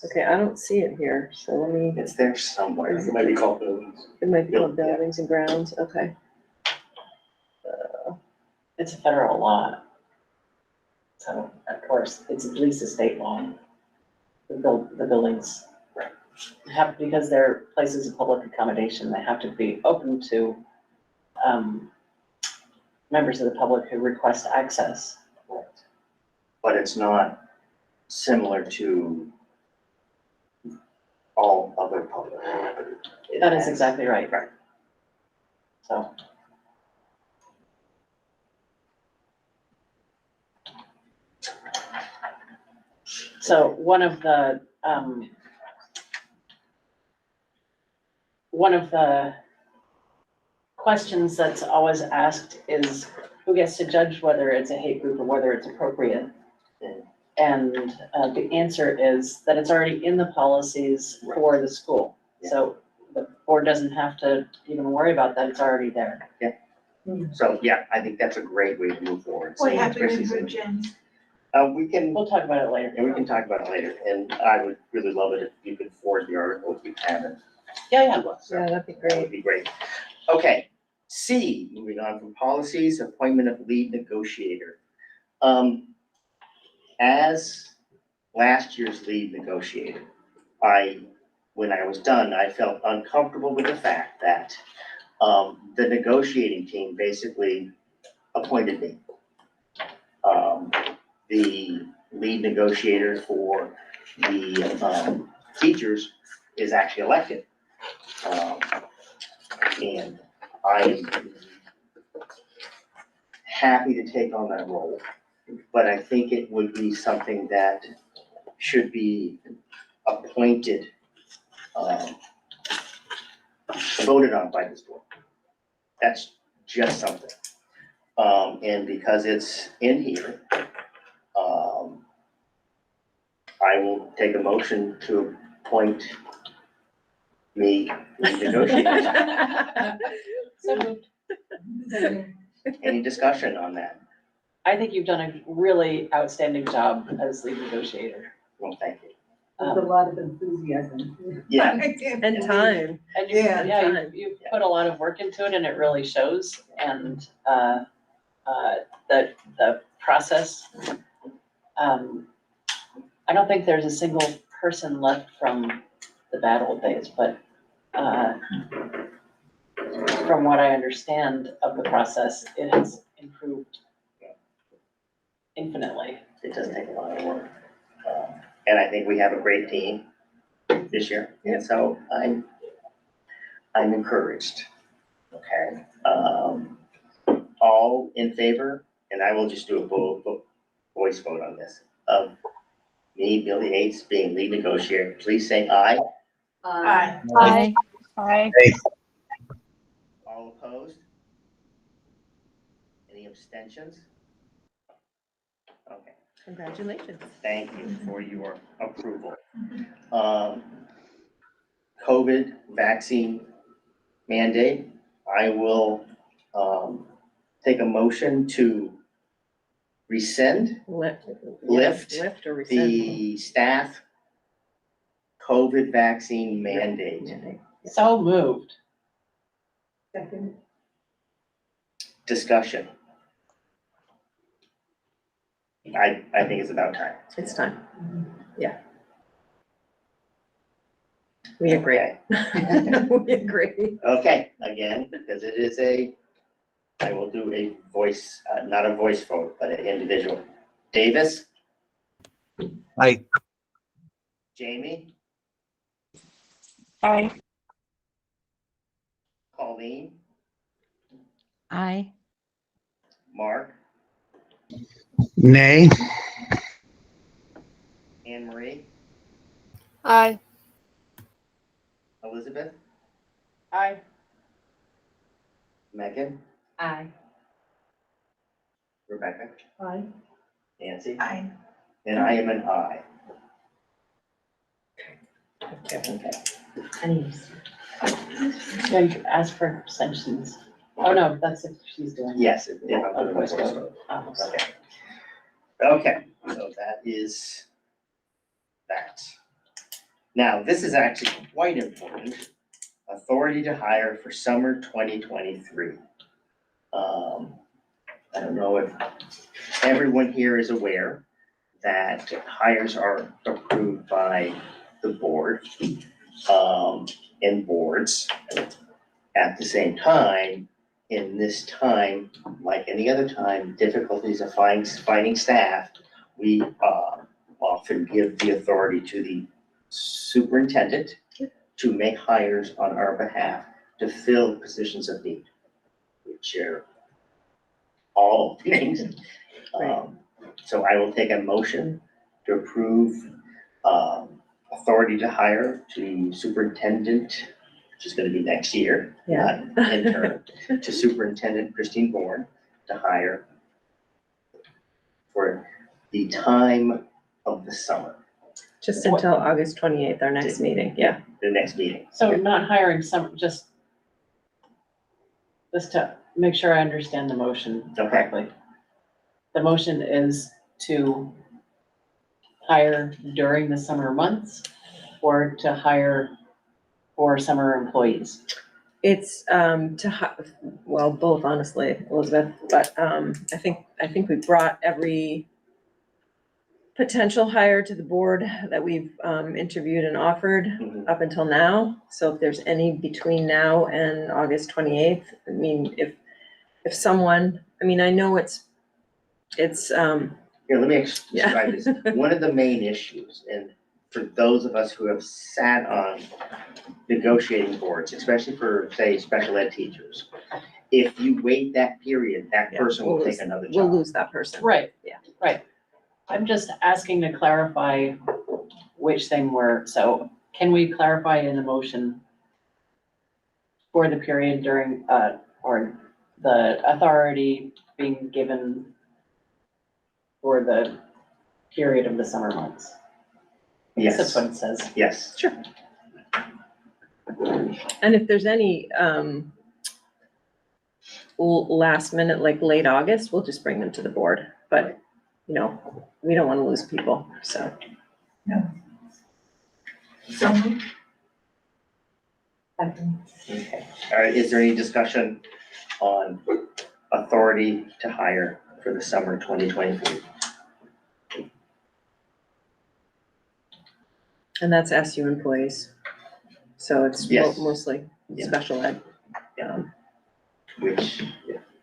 Okay, I don't see it here, so let me, It's there somewhere. It might be called buildings. it might be on buildings and grounds, okay. It's a federal law. So of course, it's at least a state law. The buildings have, because they're places of public accommodation, they have to be open to members of the public who request access. But it's not similar to all other public. It That is has- exactly right. Right. So. So one of the questions that's always asked is who gets to judge whether it's a hate group or whether it's appropriate? And the answer is that it's already in the policies for the school. So the board doesn't have to even worry about that, it's already there. So, yeah, I think that's a great way to move forward. What So happened in especially- Virgins? We can, We'll talk about it later. and we can talk about it later, and I would really love it if you could forward the article if you have it. Yeah, to us. So Yeah, that'd be that great. would be great. Okay, C, moving on from policies, appointment of lead negotiator. As last year's lead negotiator, when I was done, I felt uncomfortable with the fact that the negotiating team basically appointed me. The lead negotiator for the teachers is actually elected. And I'm happy to take on that role, but I think it would be something that should be appointed, voted on by this board. That's just something. And because it's in here, I will take a motion to appoint me negotiate. So moved. Any discussion on that? I think you've done a really outstanding job as lead negotiator. Well, thank you. With a lot of enthusiasm. Yeah, And time. And you, Yeah. yeah, you've put a lot of work into it and it really shows. And, the process, I don't think there's a single person left from the bad old days, but, from what I understand of the process, it has improved infinitely. it does take a lot of work. And I think we have a great team this year, and so I'm encouraged. Okay, all in favor, and I will just do a voice vote on this, of me, Billy Yates, being lead negotiator, please say aye. Aye. Aye. Aye. All opposed? Any abstentions? Okay, Congratulations. thank you for your approval. COVID vaccine mandate, I will, take a motion to rescind Lift. Lift Lift or rescind. the staff COVID vaccine mandate. So moved. Second. Discussion. I think it's about time. It's time. Yeah. We agree. Okay. We agree. Okay, again, because it is I will do a voice, not a voice vote, but an individual. Davis, Aye. Jamie, Aye. Colleen, Aye. Mark, Nay. Anne Marie, Aye. Elizabeth, Aye. Megan, Aye. Rebecca, Aye. Nancy, Aye. and I am an aye. Okay. Okay. Yeah, you could ask for abstentions. Oh, no, that's if she's doing. Yes, if I'm doing a voice vote. Okay. Okay, so that is that. Now, this is actually quite important. Authority to hire for summer 2023. I don't know if everyone here is aware that hires are approved by the board, and boards. At the same time, in this time, like any other time, difficulties of finding staff, we often give the authority to the superintendent to make hires on our behalf to fill positions of need, which are all openings. So I will take a motion to approve authority to hire to superintendent, which is gonna be next year, Yeah. not intern, to Superintendent Christine Bourne to hire for the time of the summer, Just until August 28th, our next meeting. Yeah. the next meeting. So not hiring some, just to make sure I understand the motion correctly. The motion is to hire during the summer months or to hire for summer employees? It's well, both honestly, Elizabeth, but I think we brought every potential hire to the board that we've interviewed and offered Mhm. up until now. So if there's any between now and August 28th, I mean, if someone, I mean, I know it's Here, let me describe this. One of the main issues, and for those of us who have sat on negotiating boards, especially for, say, special ed teachers, if you wait that period, that Yeah, person will we'll take lose- another we'll job. lose that person. Right. Yeah. Right. I'm just asking to clarify which thing so can we clarify in the motion for the period during, or the authority being given for the period of the summer months? I guess that's Yes, what it says. yes. Sure. And if there's any, last minute, like late August, we'll just bring them to the board, but, you know, we don't wanna lose people, so. So, Okay, all right, is there any discussion on authority to hire for the summer 2023? And that's SU employees, so it's Yes. mostly Yeah. special ed. Which,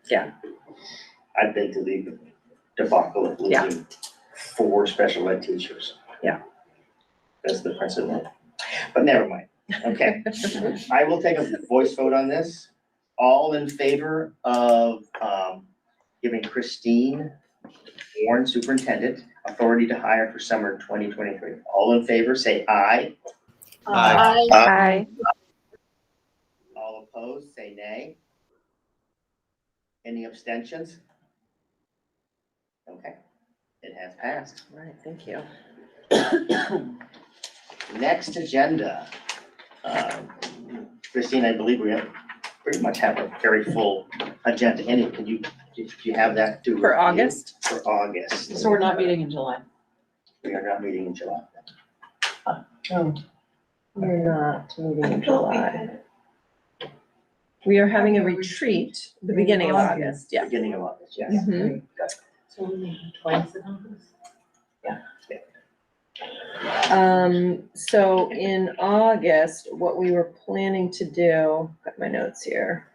Yeah. I've been to the debacle of Yeah. losing 4 special ed teachers. Yeah. That's the precedent, but never mind, okay. I will take a voice vote on this. All in favor of, giving Christine Warren, superintendent, authority to hire for summer 2023. All in favor, say aye. Aye. Aye. All opposed, say nay. Any abstentions? Okay, it has passed. All right, thank you. Next agenda. Christine, I believe we have, pretty much have a very full agenda. Any, do you have that to? For review? August? For August. So we're not meeting in July. We are not meeting in July. We're not meeting in July. We are having a retreat, the beginning of August, yeah. Beginning of August, yes. Mhm. So we meet twice in August? So in August, what we were planning to do, got my notes here.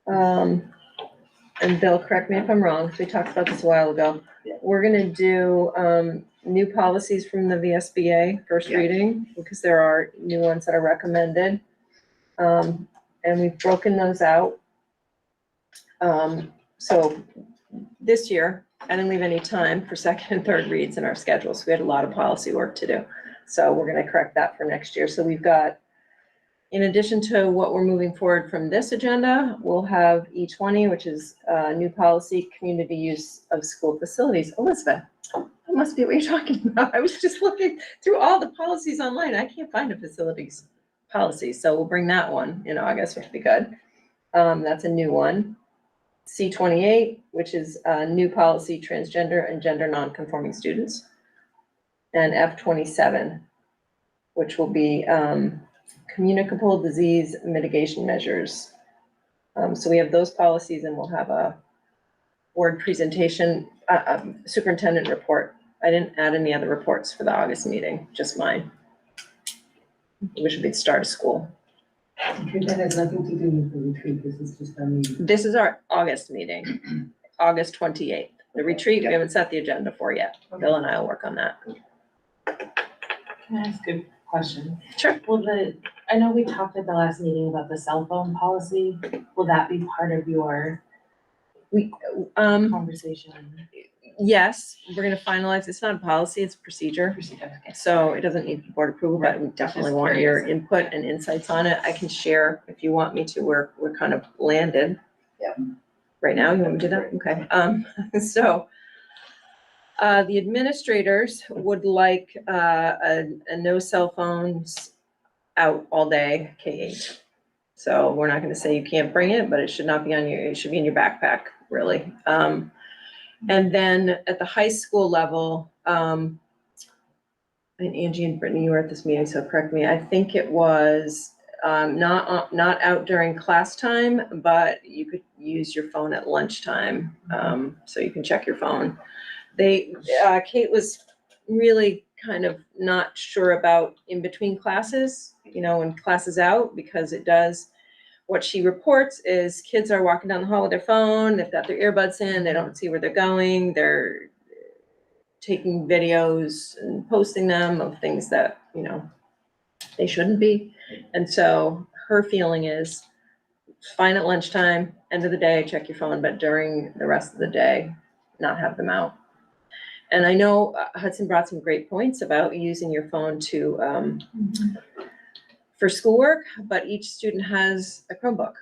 And Bill, correct me if I'm wrong, because we talked about this a while ago. Yeah. We're gonna do, new policies from the VSBA, first Yeah. reading, because there are new ones that are recommended. And we've broken those out. So this year, I didn't leave any time for second and third reads in our schedule, so we had a lot of policy work to do. So we're gonna correct that for next year. So we've got, in addition to what we're moving forward from this agenda, we'll have E20, which is new policy, community use of school facilities. Elizabeth, that must be what you're talking about. I was just looking through all the policies online. I can't find a facilities policy, so we'll bring that one in August, which would be good. That's a new one. C28, which is a new policy, transgender and gender nonconforming students. And F27, which will be communicable disease mitigation measures. So we have those policies and we'll have a board presentation, superintendent report. I didn't add any other reports for the August meeting, just mine. Which would be the start of school. That has nothing to do with the retreat, this is just our meeting. This is our August meeting, August 28th. The retreat, we haven't set the agenda for yet. Bill and I will work on that. Can I ask a question? Sure. I know we talked at the last meeting about the cell phone policy. Will that be part of your conversation? Yes, we're gonna finalize, it's not a policy, it's a procedure. So it doesn't need board approval, but we definitely want your input and insights on it. I can share if you want me to, we're kind of landed. Yeah. Right now, you want me to do that? Okay, so the administrators would like a no cell phones out all day K-8. So we're not gonna say you can't bring it, but it should not be on your, it should be in your backpack, really. And then at the high school level, and Angie and Brittany, you were at this meeting, so correct me, I think it was not out during class time, but you could use your phone at lunchtime, so you can check your phone. Kate was really kind of not sure about in between classes, when class is out, because it does, what she reports is kids are walking down the hall with their phone, they've got their earbuds in, they don't see where they're going, they're taking videos and posting them of things that, they shouldn't be. And so her feeling is fine at lunchtime, end of the day, check your phone, but during the rest of the day, not have them out. And I know Hudson brought some great points about using your phone to, for schoolwork, but each student has a Chromebook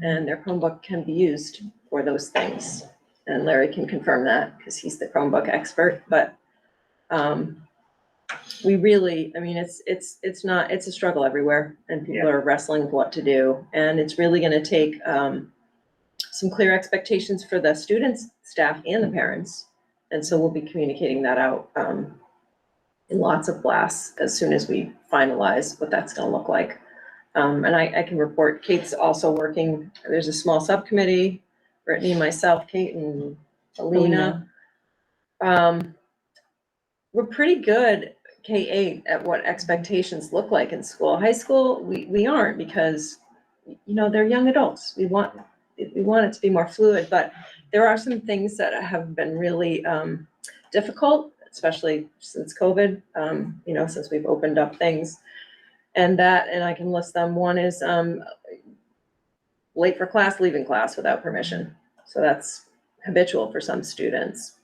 and their Chromebook can be used for those things. And Larry can confirm that because he's the Chromebook expert, but we really, I mean, it's not, it's a struggle everywhere and people are wrestling with what to do. And it's really gonna take, some clear expectations for the students, staff and the parents. And so we'll be communicating that out, in lots of blasts as soon as we finalize what that's gonna look like. And I can report, Kate's also working, there's a small subcommittee, Brittany, myself, Kate and Alina. We're pretty good, K-8, at what expectations look like in school. High school, we aren't because, you know, they're young adults. We want it to be more fluid, but there are some things that have been really difficult, especially since COVID, you know, since we've opened up things. And I can list them. One is late for class, leaving class without permission. So that's habitual for some students.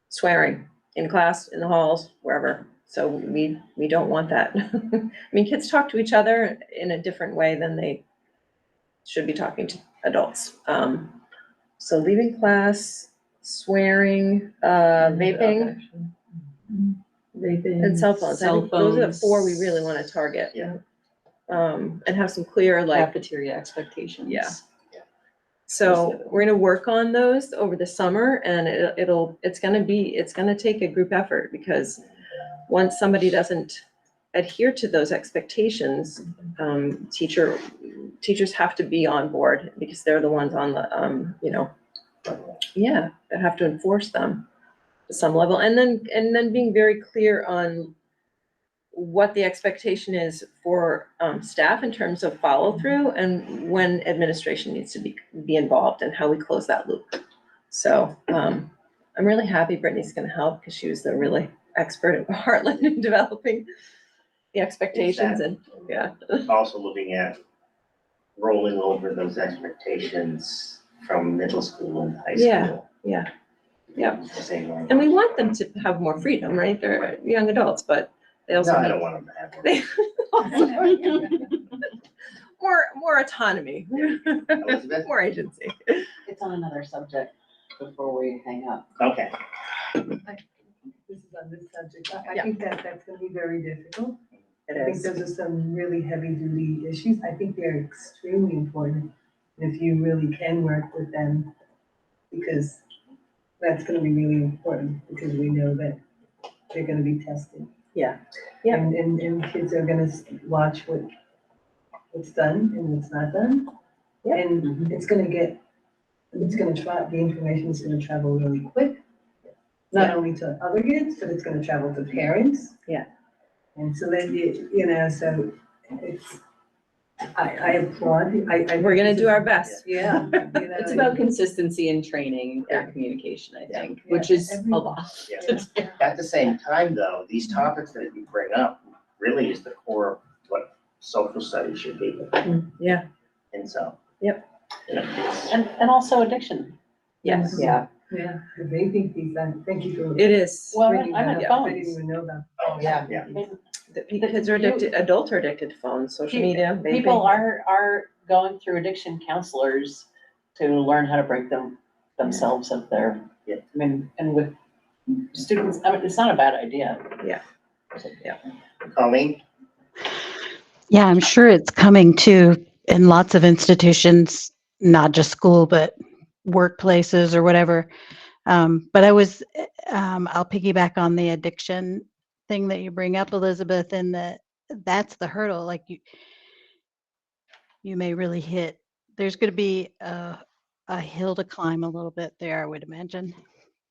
Swearing in class, in the halls, wherever. So we don't want that. I mean, kids talk to each other in a different way than they should be talking to adults. So leaving class, swearing, vaping, and cell phones. I think those are the 4 we really want to target. Yeah. And have some clear, like, Cafeteria expectations. Yeah. So we're gonna work on those over the summer, and it's gonna take a group effort, because once somebody doesn't adhere to those expectations, teachers have to be on board, because they're the ones on the, you know, that have to enforce them to some level, and then being very clear on what the expectation is for staff in terms of follow through, and when administration needs to be involved, and how we close that loop. So I'm really happy Brittany's going to help, because she was the really expert at Heartland in developing the expectations. And Also looking at rolling over those expectations from middle school and high school. Yeah. Same way. And we want them to have more freedom, right? They're young adults, but they also No, I need don't want them to have more autonomy, Elizabeth? more agency. It's on another subject before we hang up. Okay. This is on this subject. I think that's gonna be very difficult. It I think is. those are some really heavy duty issues. I think they're extremely important. If you really can work with them, because that's gonna be really important, because we know that they're gonna be tested. Yeah. And kids are gonna watch what's done and what's not done. Yeah. And the information is gonna travel really quick. Not only to other kids, but it's gonna travel to parents. Yeah. And so then, you know, so it's, I applaud you. We're gonna do our best. Yeah. It's about consistency in training and communication, I think, which is a lot. Yeah. At the same time, though, these topics that you bring up really is the core of what social studies should be. Yeah. And so. Yep. You know, And also addiction. Yes. Yeah. Yeah, they think these, thank you for. It is. Well, bringing I'm that at up. I phones. didn't even know about. Oh, yeah. Yeah. The kids are addicted, adults are addicted to phones, social media, vaping. People are going through addiction counselors to learn how to break themselves of their, I mean, and with students, I mean, it's not a bad idea. Colleen? Yeah, I'm sure it's coming too in lots of institutions, not just school, but workplaces or whatever. But I'll piggyback on the addiction thing that you bring up, Elizabeth, and that's the hurdle. Like you may really hit, there's going to be a hill to climb a little bit there, I would imagine,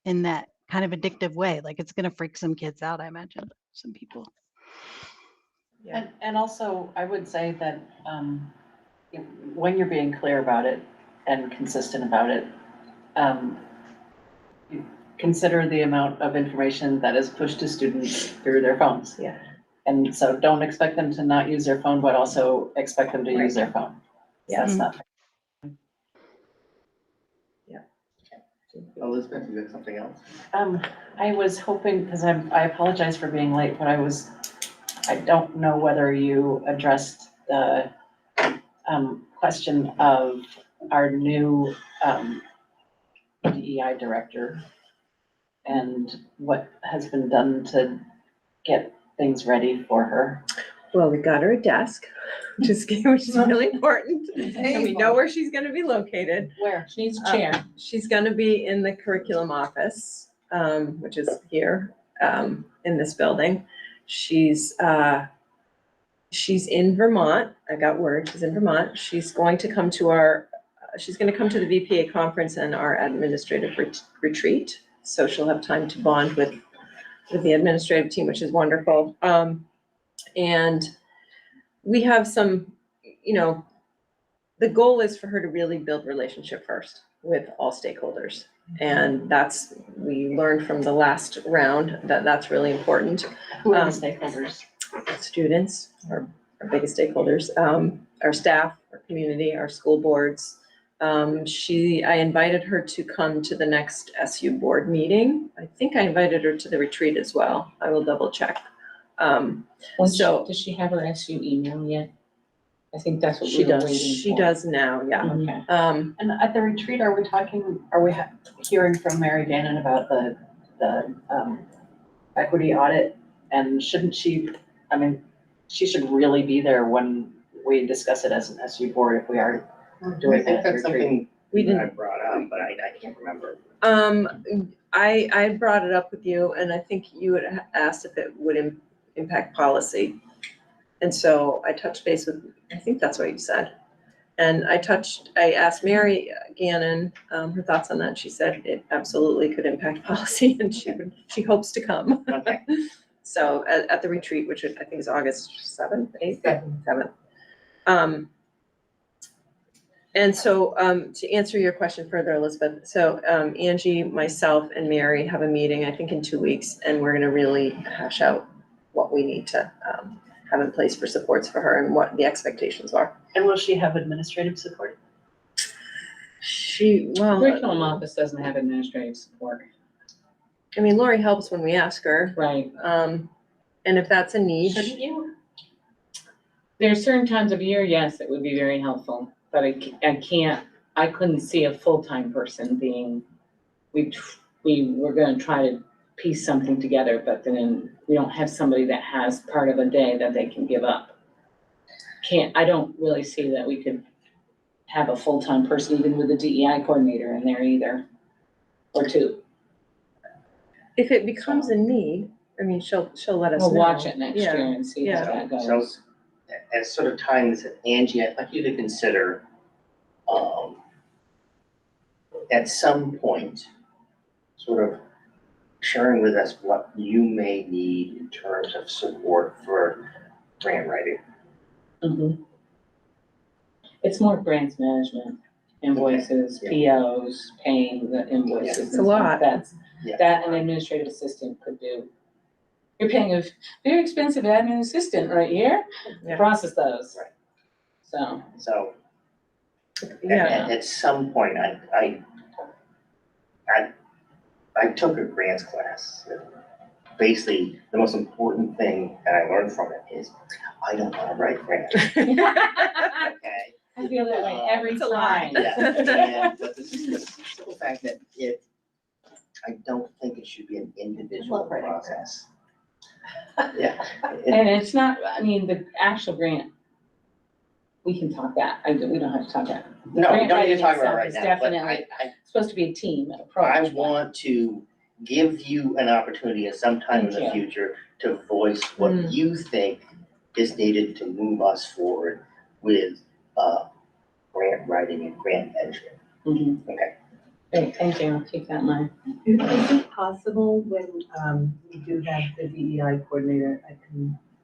in that kind of addictive way. Like it's going to freak some kids out, I imagine, some people. Yeah. And also, I would say that, when you're being clear about it and consistent about it, you consider the amount of information that is pushed to students through their phones. Yeah. And so don't expect them to not use their phone, but also expect them to use their phone. Yeah. That's not. Elizabeth, you got something else? I was hoping, because I apologize for being late, but I don't know whether you addressed the question of our new DEI director and what has been done to get things ready for her? Well, we got her a desk, which is really important. And we know where she's gonna be located. Where? She needs a chair. She's gonna be in the curriculum office, which is here, in this building. She's in Vermont. I got word, she's in Vermont. She's going to come to the VPA conference and our administrative retreat. So she'll have time to bond with the administrative team, which is wonderful. And we have some, the goal is for her to really build relationship first with all stakeholders. And we learned from the last round that that's really important. Who are the stakeholders? Students are our biggest stakeholders, our staff, our community, our school boards. I invited her to come to the next SU board meeting. I think I invited her to the retreat as well. I will double check. Does she have her SU email yet? I think that's what we were waiting for. She does now, yeah. Okay. And at the retreat, are we hearing from Mary Gannon about the equity audit? And shouldn't she, she should really be there when we discuss it as an SU board if we are I doing think that at that's the retreat. something I brought up, but I can't remember. I brought it up with you and I think you had asked if it would impact policy. And so I touched base with, I think that's what you said. And I asked Mary Gannon, her thoughts on that. She said it absolutely could impact policy and she hopes to come. Okay. So at the retreat, which I think is August 7th, 8th, 7th. And so to answer your question further, Elizabeth, so Angie, myself and Mary have a meeting, I think in 2 weeks, and we're gonna really hash out what we need to have in place for supports for her and what the expectations are. And will she have administrative support? Curriculum office doesn't have administrative support. I mean, Lori helps when we ask her. Right. And if that's a need. Shouldn't you? There are certain times of year, yes, it would be very helpful, but I couldn't see a full-time person being, we were gonna try to piece something together, but then we don't have somebody that has part of a day that they can give up. I don't really see that we could have a full-time person, even with a DEI coordinator in there either, or two. If it becomes a need, I mean, she'll let us know. We'll watch it next year Yeah. and see how that goes. So as sort of tying this, Angie, I'd like you to consider, at some point, sort of sharing with us what you may need in terms of support for grant writing. Mhm. It's more grants management, invoices, POs, paying the invoices. It's a lot. That an administrative assistant could do. You're paying a very expensive admin assistant right here to Yeah. process those. Right. So, So Yeah. at some point, I took a grants class. Basically, the most important thing that I learned from it is I don't want to write grants. Okay. I feel that way every It's a lie. time. Yeah, but this is the simple fact that I don't think it should be an individual process. Yeah. And it's not, the actual grant, we can talk that, we don't have to talk that. No, we Grant don't need writing to talk about itself it right is now, but definitely I supposed to be a team approach. I want to give you an opportunity at some time in the Thank you. future to voice what you think is needed to move us forward with grant writing and grant management. Mhm. Okay. Great, thank you, I'll keep that in mind. Is it possible when we do have the DEI coordinator,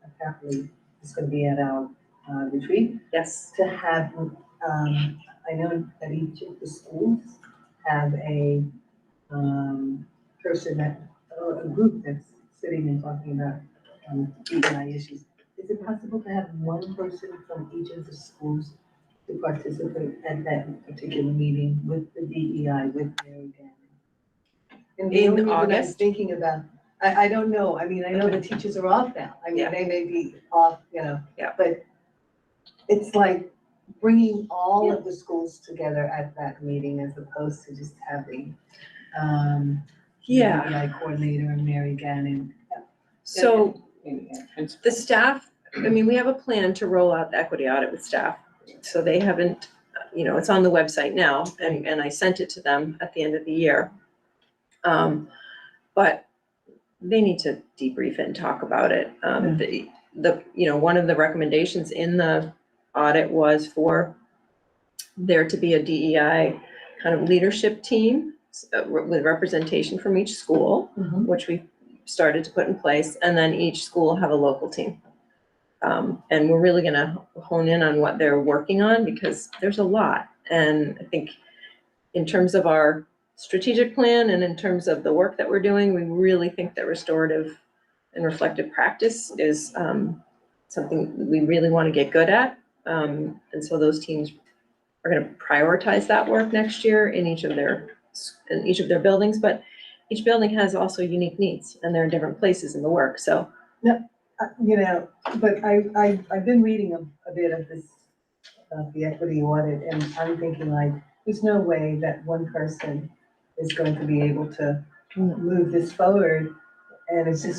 apparently it's gonna be at our retreat, Yes. to have, I know that each of the schools have a person or a group that's sitting and talking about DEI issues. Is it possible to have one person from each of the schools to participate at that particular meeting with the DEI, with Mary Gannon? And the In only reason I'm August? thinking about, I don't know, I know the teachers are off now, Yeah. they may be off, Yeah. but it's like bringing all of the schools together at that meeting as opposed to just having, Yeah. DEI coordinator and Mary Gannon. So The staff, I mean, we have a plan to roll out the equity audit with staff. So they haven't, it's on the website now and I sent it to them at the end of the year. But they need to debrief it and talk about it. One of the recommendations in the audit was for there to be a DEI kind of leadership team with representation from each school, which we started to put in place, and then each school have a local team. And we're really gonna hone in on what they're working on because there's a lot. And I think in terms of our strategic plan and in terms of the work that we're doing, we really think that restorative and reflective practice is something we really want to get good at. And so those teams are going to prioritize that work next year in each of their buildings, but each building has also unique needs and they're in different places in the work, so. But I've been reading a bit of this, the equity audit, and I'm thinking like, there's no way that one person is going to be able to move this forward and it's just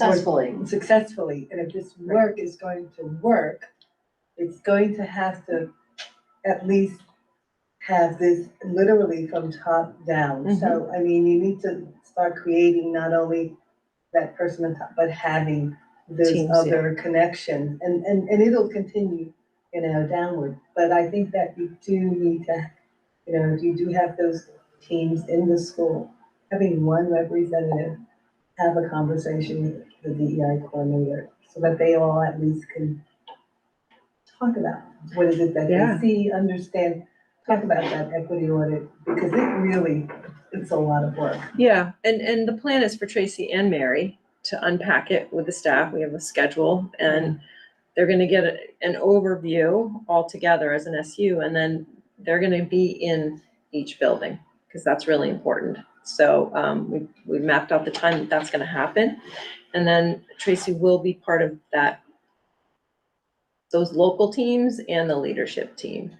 successfully. And if this work is going to work, it's going to have to at least have this literally from top down. So, I mean, you need to start creating not only that person on top, but having those Teams, other connections and it'll continue, downward. But I think that you do need to, if you do have those teams in the school, having one representative have a conversation with the DEI coordinator so that they all at least can talk about what is it that they see, understand, talk about that equity audit, because it's a lot of work. Yeah, and the plan is for Tracy and Mary to unpack it with the staff. We have a schedule and they're gonna get an overview all together as an SU, and then they're gonna be in each building, because that's really important. So we mapped out the time that's gonna happen. And then Tracy will be part of those local teams and the leadership team.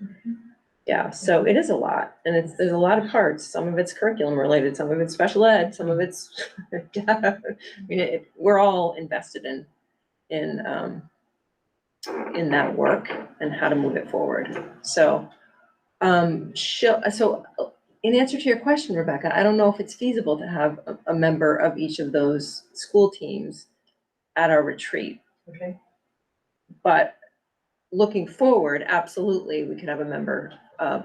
Yeah, so it is a lot, and there's a lot of parts. Some of it's curriculum related, some of it's special ed, some of it's, I mean, we're all invested in that work and how to move it forward. So, in answer to your question, Rebecca, I don't know if it's feasible to have a member of each of those school teams at our retreat. Okay. But looking forward, absolutely, we could have a member of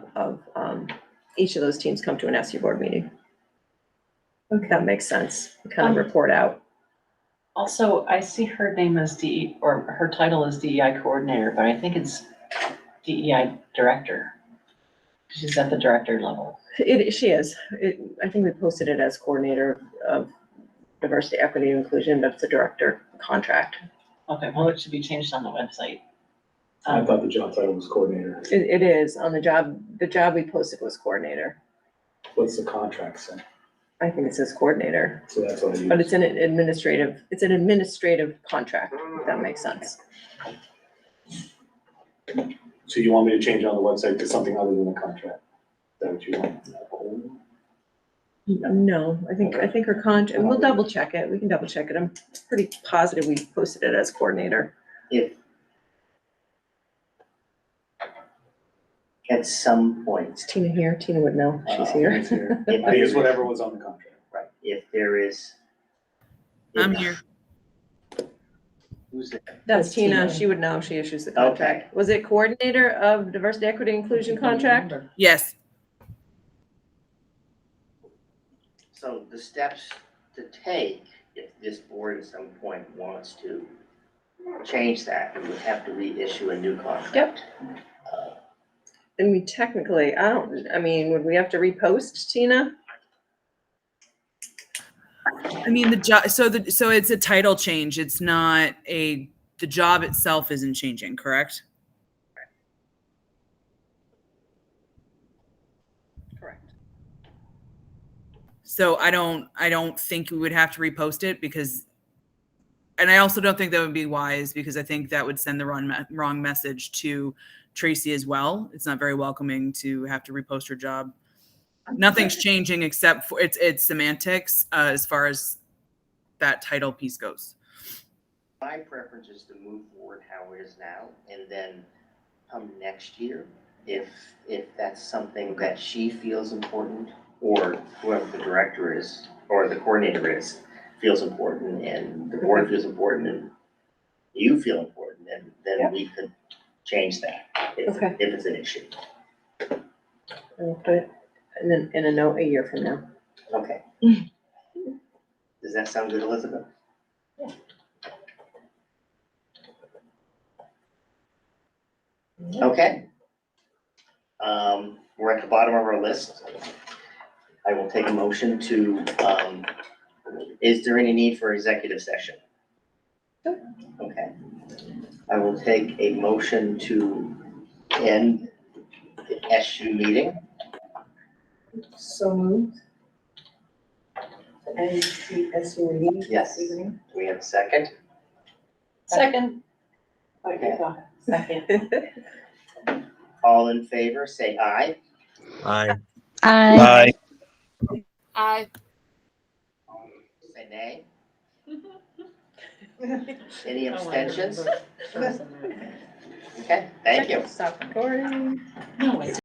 each of those teams come to an SU board meeting. Okay, that makes sense. We kind of report out. Also, I see her name as her title is DEI coordinator, but I think it's DEI director. She's at the director level. She is. I think we posted it as coordinator of diversity, equity, and inclusion, but it's a director contract. Okay, well, it should be changed on the website. I thought the job title was coordinator. It is on the job. The job we posted was coordinator. What's the contract say? I think it says coordinator, So that's what I use. but it's an administrative contract, if that makes sense. So you want me to change it on the website to something other than a contract? Is that what you want? No, I think her contract, we'll double check it. We can double check it. I'm pretty positive we posted it as coordinator. If at some point, Is Tina here? Tina would know. She's here. if I there use is- whatever was on the contract. Right, if there is. I'm here. Who's there? That's Tina. She would know. She issues the contract. Was it coordinator of diversity, equity, inclusion contract? Yes. So the steps to take, if this board at some point wants to change that, we would have to reissue a new contract. Yep. And we technically, would we have to repost, Tina? I mean, the job, so it's a title change. It's not the job itself isn't changing, correct? Correct. So I don't think we would have to repost it and I also don't think that would be wise, because I think that would send the wrong message to Tracy as well. It's not very welcoming to have to repost her job. Nothing's changing except for it's semantics as far as that title piece goes. my preference is to move forward how it is now, and then come next year, if that's something that she feels important, or whoever the director is, or the coordinator is, feels important, and the board feels important, and you feel important, and then we could change that if Okay. it's an issue. And we'll put it in a note a year from now. Okay. Does that sound good, Elizabeth? Okay. We're at the bottom of our list. I will take a motion to, is there any need for executive session? Okay. I will take a motion to end the SU meeting. So moved. And the SU meeting Yes. this evening. Do we have a second? Second. Okay. Second. All in favor, say aye. Aye. I Aye. Say nay. Any abstentions? Okay, thank you. Stop recording. No, it's